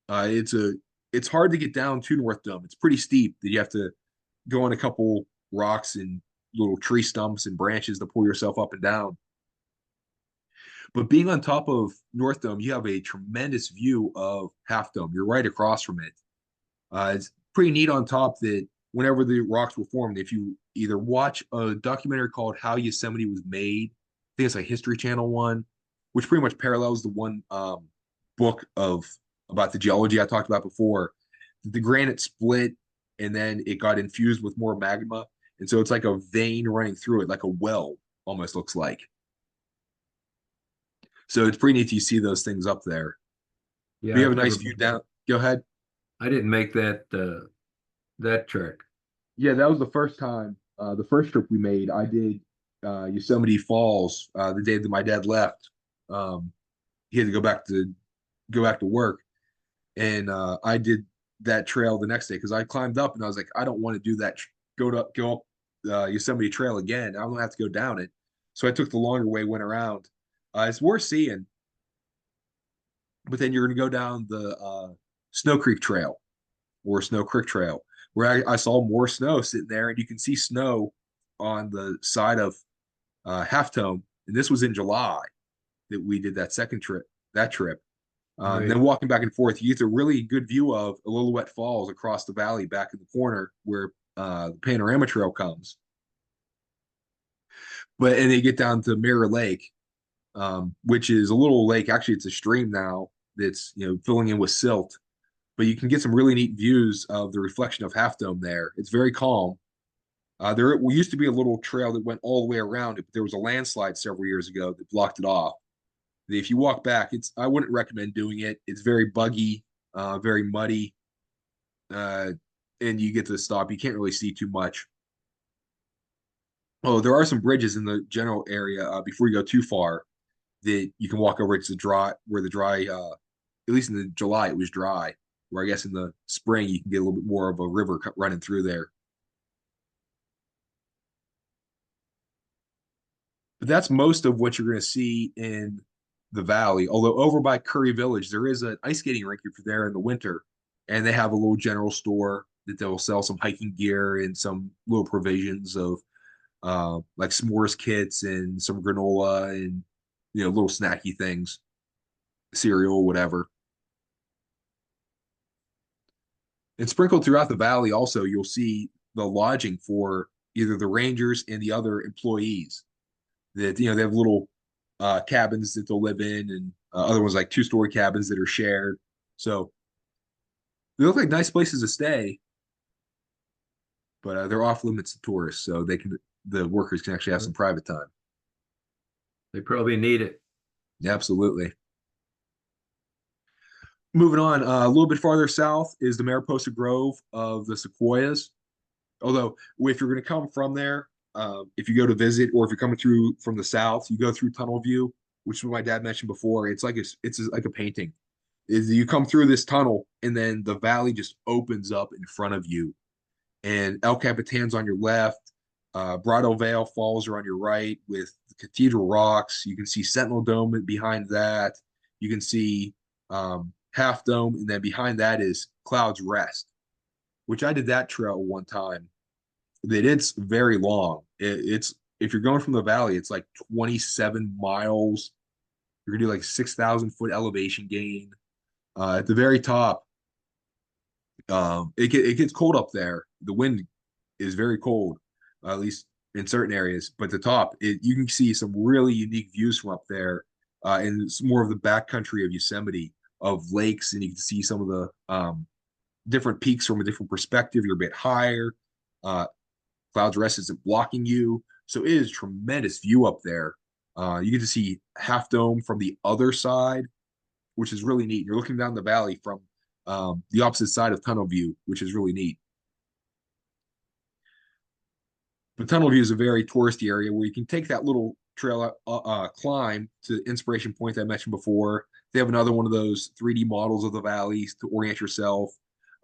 it's hard to get down to North Dome. It's pretty steep that you have to go on a couple rocks and little tree stumps and branches to pull yourself up and down. But being on top of North Dome, you have a tremendous view of Half Dome. You're right across from it. It's pretty neat on top that whenever the rocks were formed, if you either watch a documentary called How Yosemite Was Made, I think it's a History Channel one, which pretty much parallels the one book about the geology I talked about before. The granite split and then it got infused with more magma. And so it's like a vein running through it, like a well, almost looks like. So it's pretty neat to see those things up there. But Yeah, you have I've a nice never view down. Go ahead. I didn't make that trek. Yeah, that was the first time. The first trip we made, I did Yosemite Falls the day that my dad left. He had to go back to work, and I did that trail the next day because I climbed up and I was like, I don't want to do that. Go up Yosemite Trail again. I'm gonna have to go down it. So I took the longer way, went around. It's worth seeing, but then you're gonna go down Snow Creek Trail or Snow Creek Trail, where I saw more snow sitting there, and you can see snow on the side of Half Dome. And this was in July that we did that second trip, that trip. Right. Then walking back and forth, you get a really good view of Illilouette Falls across the valley back in the corner where the Panorama Trail comes. But and they get down to Mirror Lake, which is a little lake. Actually, it's a stream now that's filling in with silt. But you can get some really neat views of the reflection of Half Dome there. It's very calm. There used to be a little trail that went all the way around it, but there was a landslide several years ago that blocked it off. If you walk back, I wouldn't recommend doing it. It's very buggy, very muddy, and you get to stop. You can't really see too much. Oh, there are some bridges in the general area before you go too far that you can walk over. It's where the dry, at least in the July, it was dry. Where I guess in the spring you can get a little bit more of a river running through there. But that's most of what you're going to see in the valley. Although over by Curry Village, there is an ice skating rink if you're there in the winter, and they have a little general store that they'll sell some hiking gear and some little provisions of like s'mores kits and some granola and little snacky things, cereal, whatever. And sprinkled throughout the valley, also you'll see the lodging for either the rangers and the other employees. That they have little cabins that they'll live in, and other ones like two-story cabins that are shared. So they look like nice places to stay, but they're off limits to tourists, so the workers can actually have some private time. They probably need it. Yeah, absolutely. Moving on, a little bit farther south is the Mariposa Grove of the Sequoias. Although, if you're going to come from there, if you go to visit, or if you're coming through from the south, you go through Tunnel View, which is what my dad mentioned before. It's like a painting. Is you come through this tunnel, and then the valley just opens up in front of you, and El Capitan's on your left. Bridal Veil Falls are on your right with the Cathedral Rocks. You can see Sentinel Dome behind that. You can see Half Dome, and then behind that is Cloud's Rest, which I did that trail one time. That it's very long. It's if you're going from the valley, it's like 27 miles. You're gonna do like 6,000 foot elevation gain. At the very top, it gets cold up there. The wind is very cold, at least in certain areas. But the top, you can see some really unique views from up there, and it's more of the backcountry of Yosemite, of lakes, and you can see some of the different peaks from a different perspective. You're a bit higher. Cloud's Rest isn't blocking you, so it is tremendous view up there. You get to see Half Dome from the other side, which is really neat. You're looking down the valley from the opposite side of Tunnel View, which is really neat. But Tunnel View is a very touristy area where you can take that little trail climb to Inspiration Point that I mentioned before. They have another one of those 3D models of the valleys to orient yourself.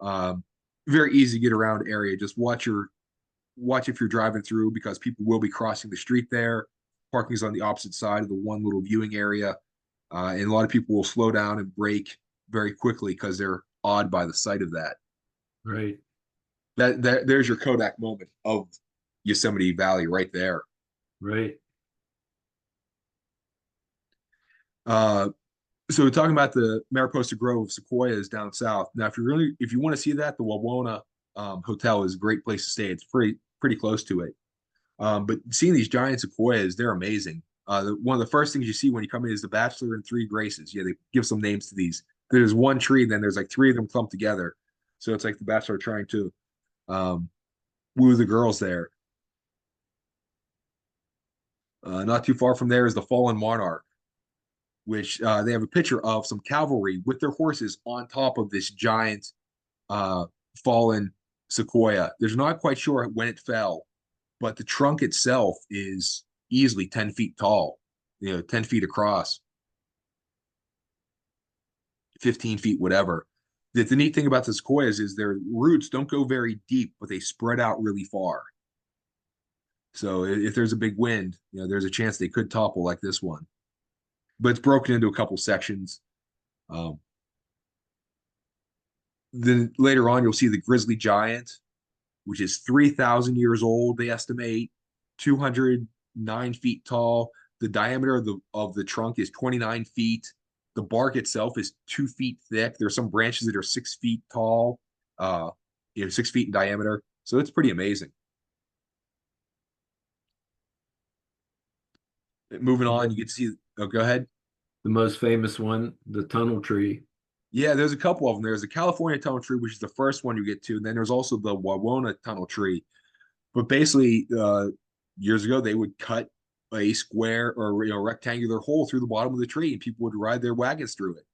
Very easy to get around area. Just watch if you're driving through, because people will be crossing the street there. Parking is on the opposite side of the one little viewing area. And a lot of people will slow down and brake very quickly because they're awed by the sight of that. Right. There's your Kodak moment of Yosemite Valley right there. Right. So talking about the Mariposa Grove Sequoias down south. Now, if you want to see that, the Wawona Hotel is a great place to stay. It's pretty close to it. But seeing these giant sequoias, they're amazing. One of the first things you see when you come in is the Bachelor and Three Graces. Yeah, they give some names to these. There's one tree, and then there's like three of them clumped together. So it's like the Bachelor trying to woo the girls there. Not too far from there is the Fallen Monarch, which they have a picture of some cavalry with their horses on top of this giant fallen sequoia. There's not quite sure when it fell, but the trunk itself is easily 10 feet tall, 10 feet across, 15 feet, whatever. The neat thing about the sequoias is their roots don't go very deep, but they spread out really far. So if there's a big wind, there's a chance they could topple like this one. But it's broken into a couple sections. Then later on, you'll see the grizzly giant, which is 3,000 years old. They estimate 209 feet tall. The diameter of the trunk is 29 feet. The bark itself is 2 feet thick. There's some branches that are 6 feet tall, 6 feet in diameter. So it's pretty amazing. Moving on, you get to see. Oh, go ahead. The most famous one, the tunnel tree. Yeah, there's a couple of them. There's the California tunnel tree, which is the first one you get to, and then there's also the Wawona tunnel tree. But basically, years ago, they would cut a square or rectangular hole through the bottom of the tree, and people would ride their wagons through it.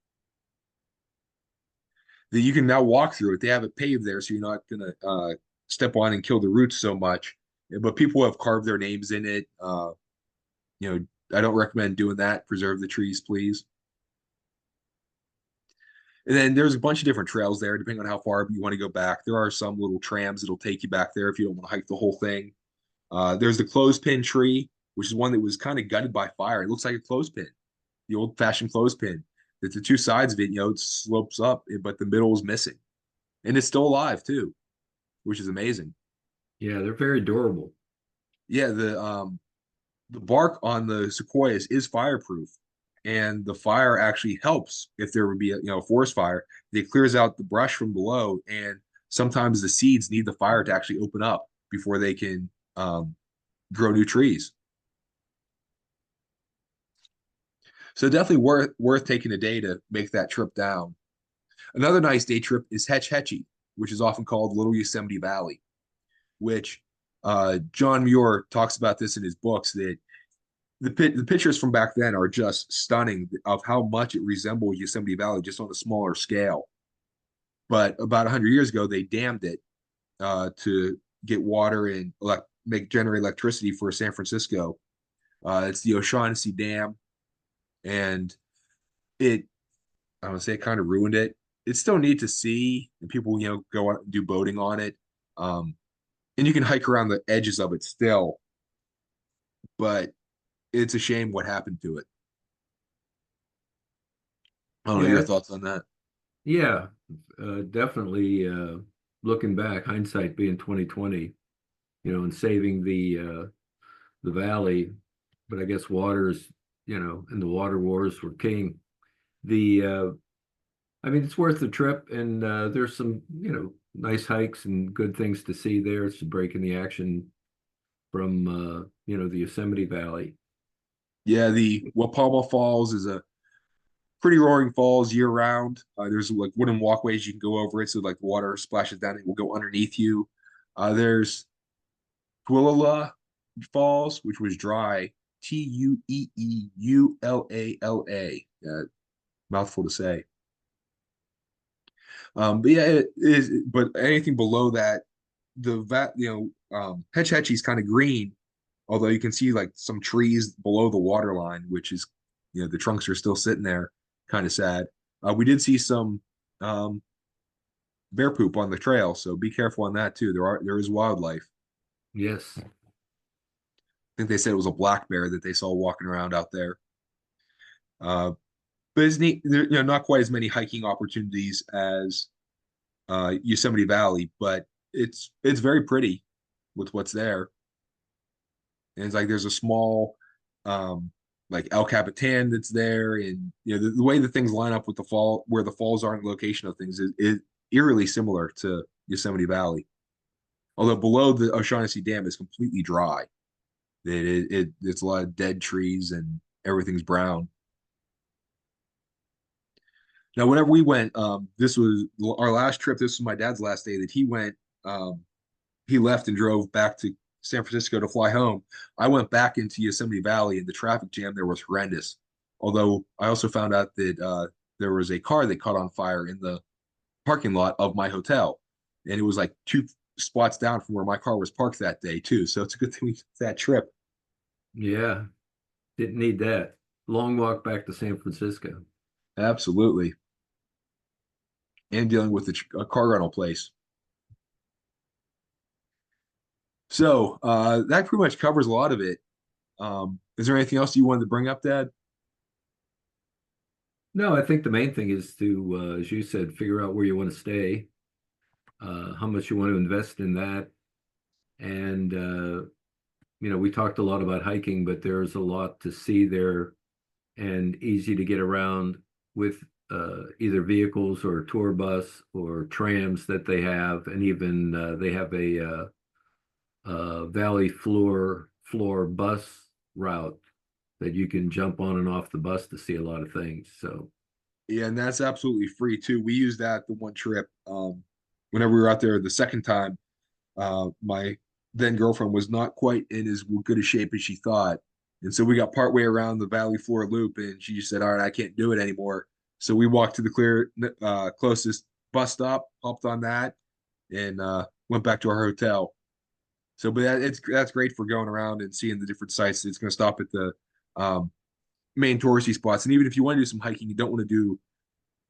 That you can now walk through it. They have it paved there, so you're not gonna step on and kill the roots so much. But people have carved their names in it. I don't recommend doing that. Preserve the trees, please. And then there's a bunch of different trails there, depending on how far you want to go back. There are some little trams that'll take you back there if you don't want to hike the whole thing. There's the clothespin tree, which is one that was kind of gutted by fire. It looks like a clothespin, the old-fashioned clothespin. That the two sides of it, it slopes up, but the middle is missing, and it's still alive too, which is amazing. Yeah, they're very durable. Yeah, the bark on the sequoias is fireproof, and the fire actually helps if there would be a forest fire. It clears out the brush from below, and sometimes the seeds need the fire to actually open up before they can grow new trees. So definitely worth taking a day to make that trip down. Another nice day trip is Hetch Hetchy, which is often called Little Yosemite Valley, which John Muir talks about this in his books, that the pictures from back then are just stunning of how much it resembles Yosemite Valley, just on a smaller scale. But about 100 years ago, they dammed it to get water and generate electricity for San Francisco. It's the O'Shaughnessy Dam, and I would say it kind of ruined it. It's still neat to see, and people go out and do boating on it, and you can hike around the edges of it still. But it's a shame what happened to it. I don't know your thoughts on that. Yeah, definitely. Looking back, hindsight being 2020, and saving the valley. But I guess waters, and the water wars were king. I mean, it's worth the trip, and there's some, nice hikes and good things to see there. It's a break in the action from, the Yosemite Valley. Yeah, the Wapama Falls is a pretty roaring falls year round. There's like wooden walkways you can go over it, so like water splashes down, it will go underneath you. There's Tueula Falls, which was dry, Tueeulala. Mouthful to say. But yeah, it is. But anything below that, Hetch Hetchy's kind of green, although you can see like some trees below the water line, which is, the trunks are still sitting there, kind of sad. We did see some bear poop on the trail, so be careful on that too. There is wildlife. Yes. I think they said it was a black bear that they saw walking around out there. But it's neat. There, not quite as many hiking opportunities as Yosemite Valley, but it's very pretty with what's there. And it's like there's a small like El Capitan that's there, and the way the things line up with the fall, where the falls are in the location of things is eerily similar to Yosemite Valley. Although below the O'Shaughnessy Dam is completely dry. It's a lot of dead trees and everything's brown. Now, whenever we went, this was our last trip. This was my dad's last day that he went. He left and drove back to San Francisco to fly home. I went back into Yosemite Valley, and the traffic jam there was horrendous. Although I also found out that there was a car that caught on fire in the parking lot of my hotel, and it was like 2 spots down from where my car was parked that day too. So it's a good thing we took that trip. Yeah, didn't need that. Long walk back to San Francisco. Absolutely. And dealing with a car rental place. So that pretty much covers a lot of it. Is there anything else you wanted to bring up, Dad? No, I think the main thing is to, as you said, figure out where you want to stay, how much you want to invest in that. And, we talked a lot about hiking, but there's a lot to see there and easy to get around with either vehicles or tour bus or trams that they have. And even they have a valley floor bus route that you can jump on and off the bus to see a lot of things. So, Yeah, and that's absolutely free too. We used that the one trip. Whenever we were out there the second time, my then girlfriend was not quite in as good a shape as she thought. And so we got partway around the Valley Floor Loop and she just said, all right, I can't do it anymore. So we walked to the closest bus stop, hopped on that, and went back to our hotel. So, but that's great for going around and seeing the different sites. It's going to stop at the um, main touristy spots. And even if you want to do some hiking, you don't want to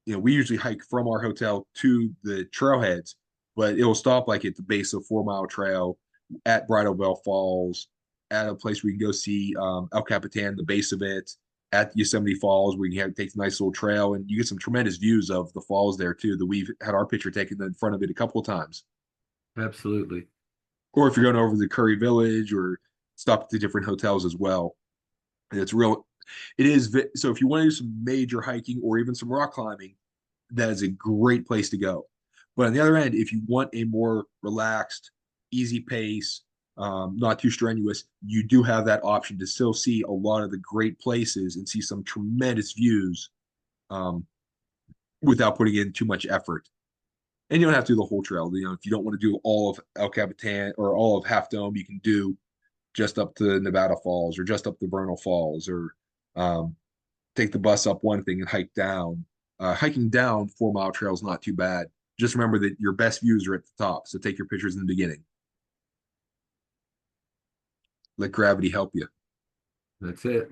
do, we usually hike from our hotel to the trailheads, but it will stop like at the base of 4 Mile Trail, at Bridal Veil Falls, at a place where you can go see El Capitan, the base of it, at Yosemite Falls, where you can take a nice little trail and you get some tremendous views of the falls there too. That we've had our picture taken in front of it a couple of times. absolutely. Or if you're going over the Curry Village or stop at the different hotels as well. And it's real. It is so if you want to do some major hiking or even some rock climbing, that is a great place to go. But on the other end, if you want a more relaxed, easy pace, not too strenuous, you do have that option to still see a lot of the great places and see some tremendous views um, without putting in too much effort. And you don't have to do the whole trail. If you don't want to do all of El Capitan or all of Half Dome, you can do just up to Nevada Falls or just up to Vernal Falls or um, take the bus up one thing and hike down. Hiking down 4 Mile Trail is not too bad. Just remember that your best views are at the top. So take your pictures in the beginning. Let gravity help you. That's it.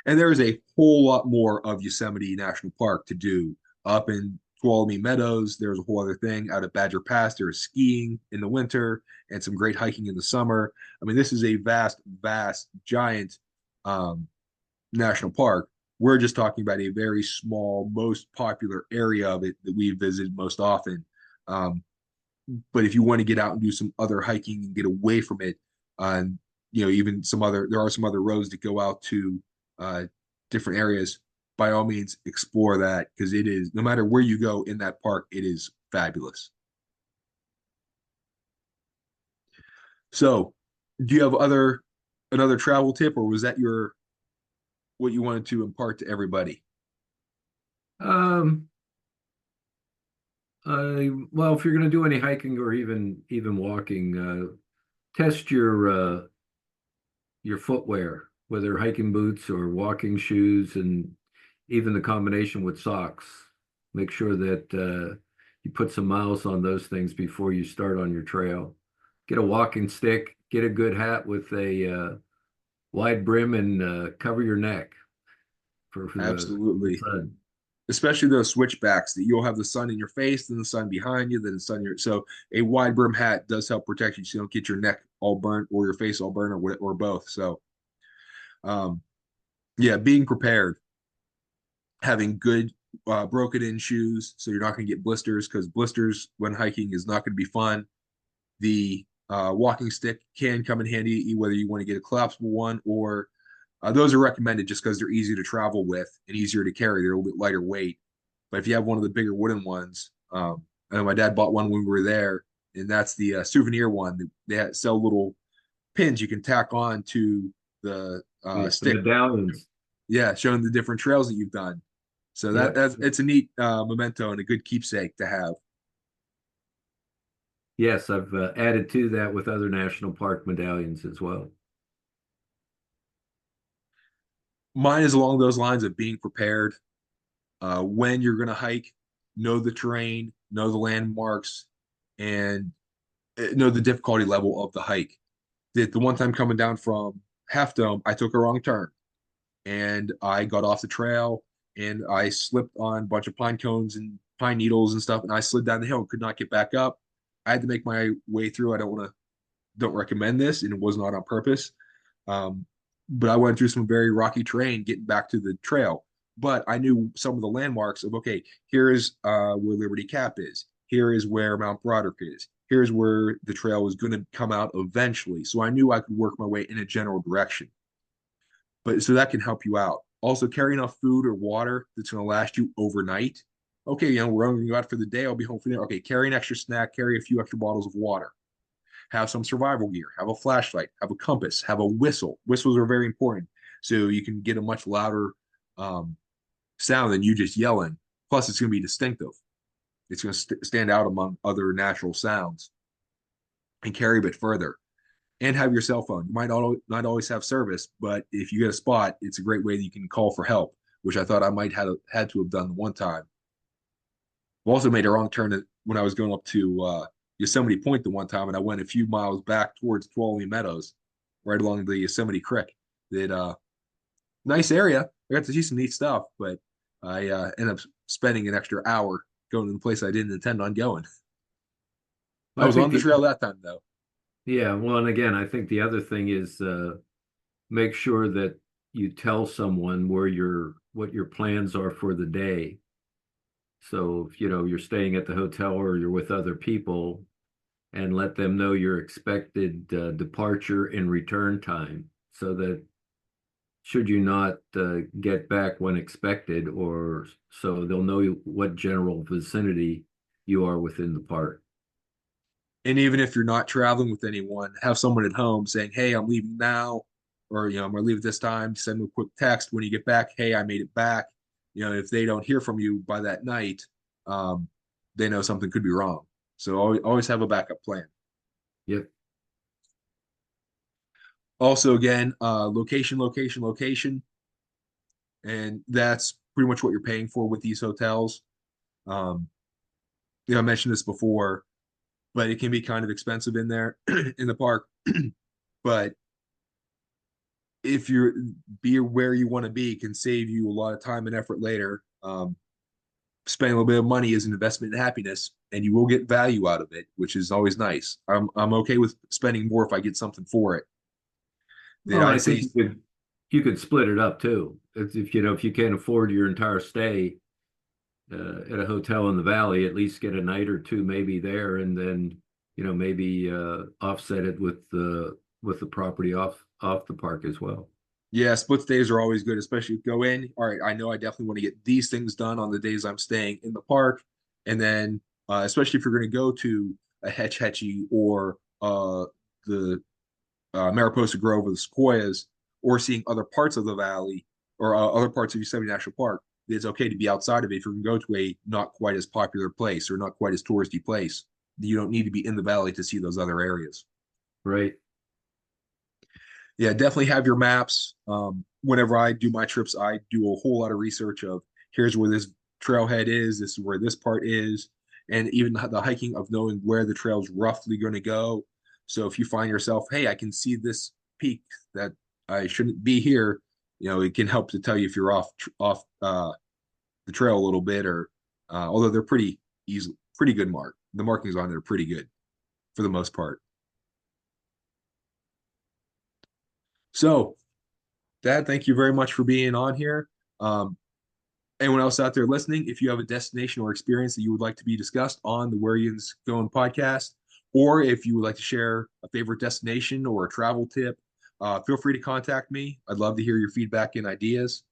And there is a whole lot more of Yosemite National Park to do. Up in Tuolumne Meadows, there's a whole other thing. Out at Badger Pass, there's skiing in the winter and some great hiking in the summer. I mean, this is a vast, giant national park. We're just talking about a very small, most popular area of it that we visit most often. Um, but if you want to get out and do some other hiking and get away from it, even there are some other roads that go out to uh, different areas. By all means, explore that because it is, no matter where you go in that park, it is fabulous. So, do you have another travel tip, or was that what you wanted to impart to everybody? Um, well, if you're going to do any hiking or even walking, test your footwear, whether hiking boots or walking shoes, and even the combination with socks. Make sure that you put some miles on those things before you start on your trail. Get a walking stick, get a good hat with a wide brim, and cover your neck for the Absolutely. sun. Especially those switchbacks that you'll have the sun in your face, then the sun behind you, then the sun so a wide brim hat does help protect you so you don't get your neck all burnt or your face all burnt or both. So um yeah, being prepared, having good broken in shoes so you're not going to get blisters because blisters when hiking is not going to be fun. The walking stick can come in handy whether you want to get a collapsible one or those are recommended just because they're easy to travel with and easier to carry. They're a little bit lighter weight. But if you have one of the bigger wooden ones, I know my dad bought one when we were there, and that's the souvenir one. They sell little pins you can tack on to the The stick. medallions. Yeah, showing the different trails that you've done. So Yep. that's it's a neat memento and a good keepsake to have. Yes, I've added to that with other national park medallions as well. Mine is along those lines of being prepared when you're going to hike, know the terrain, know the landmarks, and know the difficulty level of the hike. The one time coming down from Half Dome, I took a wrong turn and I got off the trail and I slipped on a bunch of pine cones and pine needles and stuff, and I slid down the hill and could not get back up. I had to make my way through. Don't recommend this, and it was not on purpose. Um, but I went through some very rocky terrain getting back to the trail. but I knew some of the landmarks of, okay, here is where Liberty Cap is. Here is where Mount Broderick is. Here's where the trail was going to come out eventually. So I knew I could work my way in a general direction. But so that can help you out. Also, carry enough food or water that's going to last you overnight. Okay, we're only going to go out for the day. I'll be home for dinner. Okay, carry an extra snack, carry a few extra bottles of water. Have some survival gear, have a flashlight, have a compass, have a whistle. Whistles are very important. So you can get a much louder sound than you just yelling. Plus, it's going to be distinctive. It's going to stand out among other natural sounds and carry a bit further. And have your cell phone. You might not always have service, but if you get a spot, it's a great way that you can call for help, which I thought I might have had to have done one time. I also made a wrong turn when I was going up to Yosemite Point the one time, and I went a few miles back towards Tuolumne Meadows, right along the Yosemite Creek. That nice area. I got to see some neat stuff, but I ended up spending an extra hour going to the place I didn't intend on going. I was on the trail that time, though. Yeah, well, and again, I think the other thing is make sure that you tell someone what your plans are for the day. So if you're staying at the hotel or you're with other people, and let them know your expected departure and return time, so that should you not get back when expected, or so they'll know what general vicinity you are within the park. And even if you're not traveling with anyone, have someone at home saying, hey, I'm leaving now, or, I'm going to leave at this time. Send them a quick text when you get back. Hey, I made it back. If they don't hear from you by that night, they know something could be wrong. So always have a backup plan. Yep. Also, again, location, location, location. And that's pretty much what you're paying for with these hotels. I mentioned this before, but it can be kind of expensive in there in the park. But if you're be where you want to be, can save you a lot of time and effort later. Spending a little bit of money is an investment in happiness, and you will get value out of it, which is always nice. I'm okay with spending more if I get something for it. Well, I think you could split it up too. If you can't afford your entire stay at a hotel in the valley, at least get a night or two maybe there, and then maybe offset it with the property off the park as well. Yeah, split stays are always good, especially if you go in. All right, I know I definitely want to get these things done on the days I'm staying in the park, and then especially if you're going to go to a Hetch Hetchy or the Mariposa Grove or the Sequoias, or seeing other parts of the valley or other parts of Yosemite National Park, it's okay to be outside of it. If you're going to go to a not quite as popular place or not quite as touristy place, you don't need to be in the valley to see those other areas. Right. Yeah, definitely have your maps. Whenever I do my trips, I do a whole lot of research of here's where this trailhead is, this is where this part is, and even the hiking of knowing where the trail's roughly going to go. So if you find yourself, hey, I can see this peak that I shouldn't be here, it can help to tell you if you're off the trail a little bit, or although they're pretty good mark. The markings on it are pretty good for the most part. So, Dad, thank you very much for being on here. Anyone else out there listening, if you have a destination or experience that you would like to be discussed on the Yinz Goin podcast, or if you would like to share a favorite destination or a travel tip, feel free to contact me. I'd love to hear your feedback and ideas.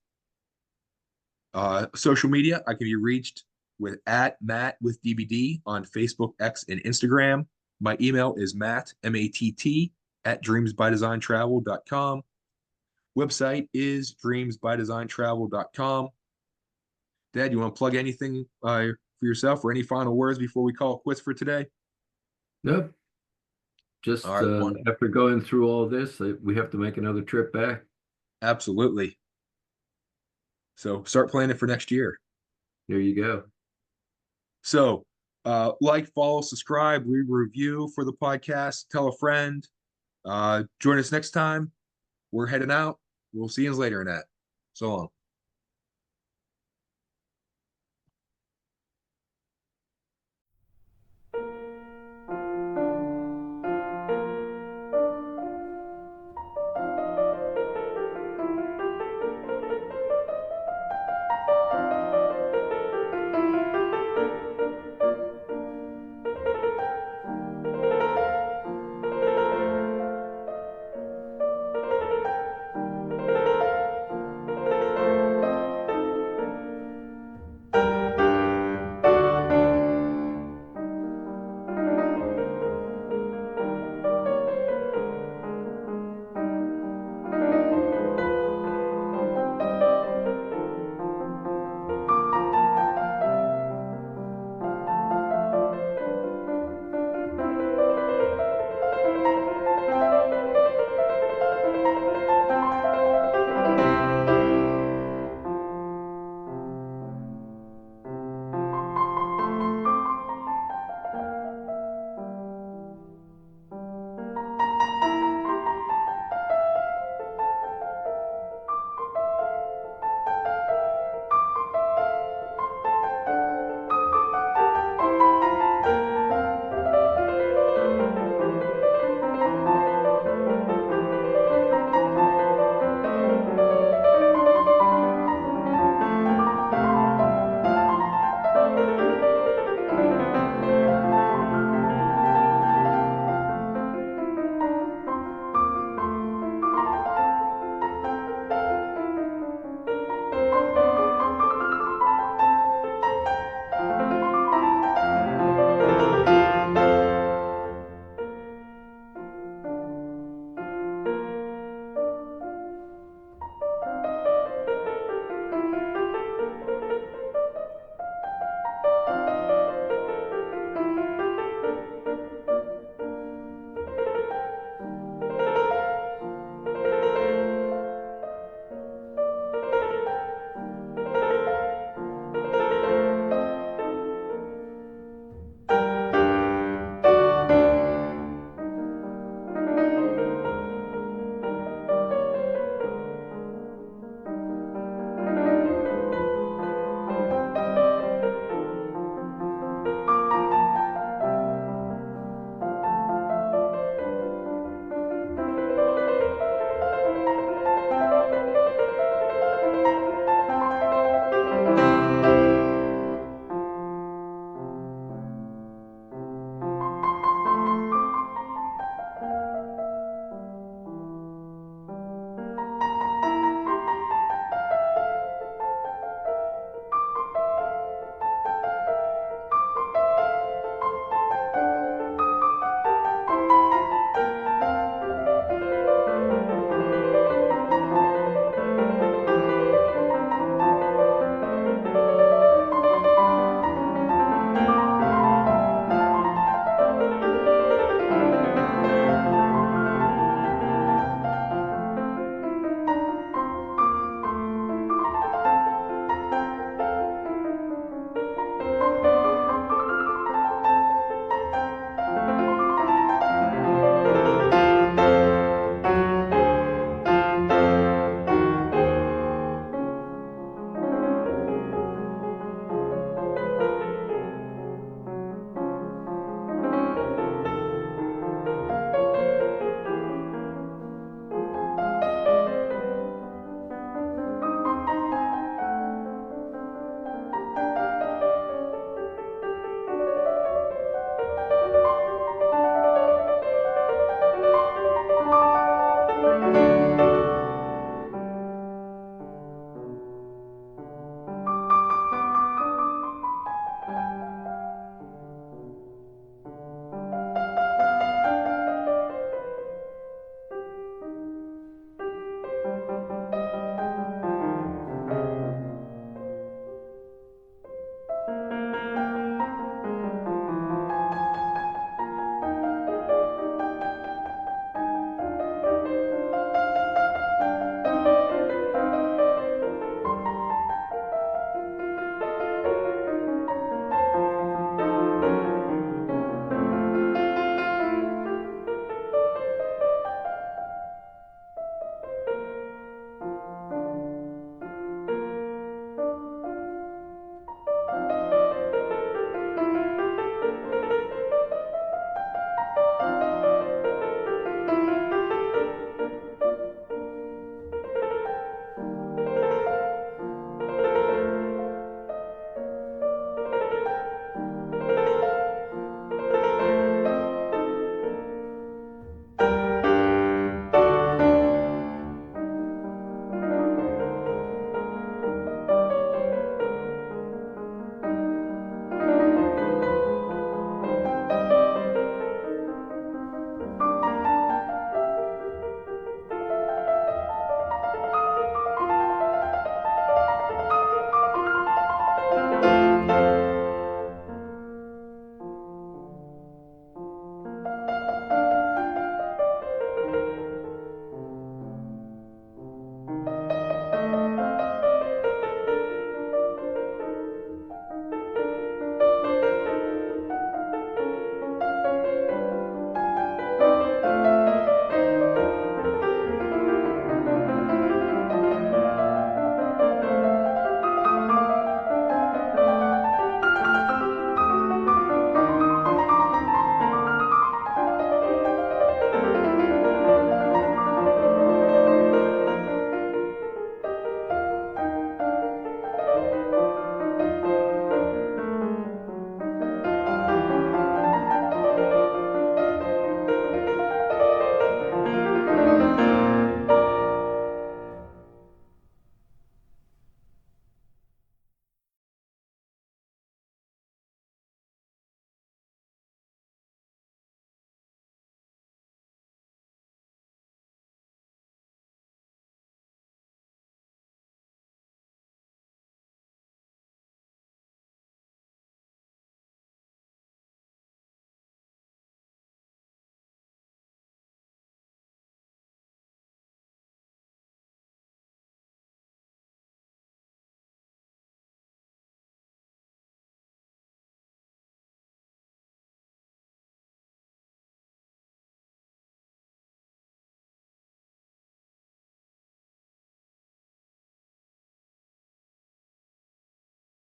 Social media, I can be reached with @Matt with DBD on Facebook, X, and Instagram. My email is Matt, MATT, @dreamsbydesigntravel.com. Website is dreamsbydesigntravel.com. Dad, you want to plug anything for yourself or any final words before we call it quits for today? Nope. Just after going through all this, we have to make another trip back. Absolutely. So start planning for next year. There you go. So like, follow, subscribe, leave a review for the podcast, tell a friend. Join us next time. We're heading out. We'll see you later in that. So long.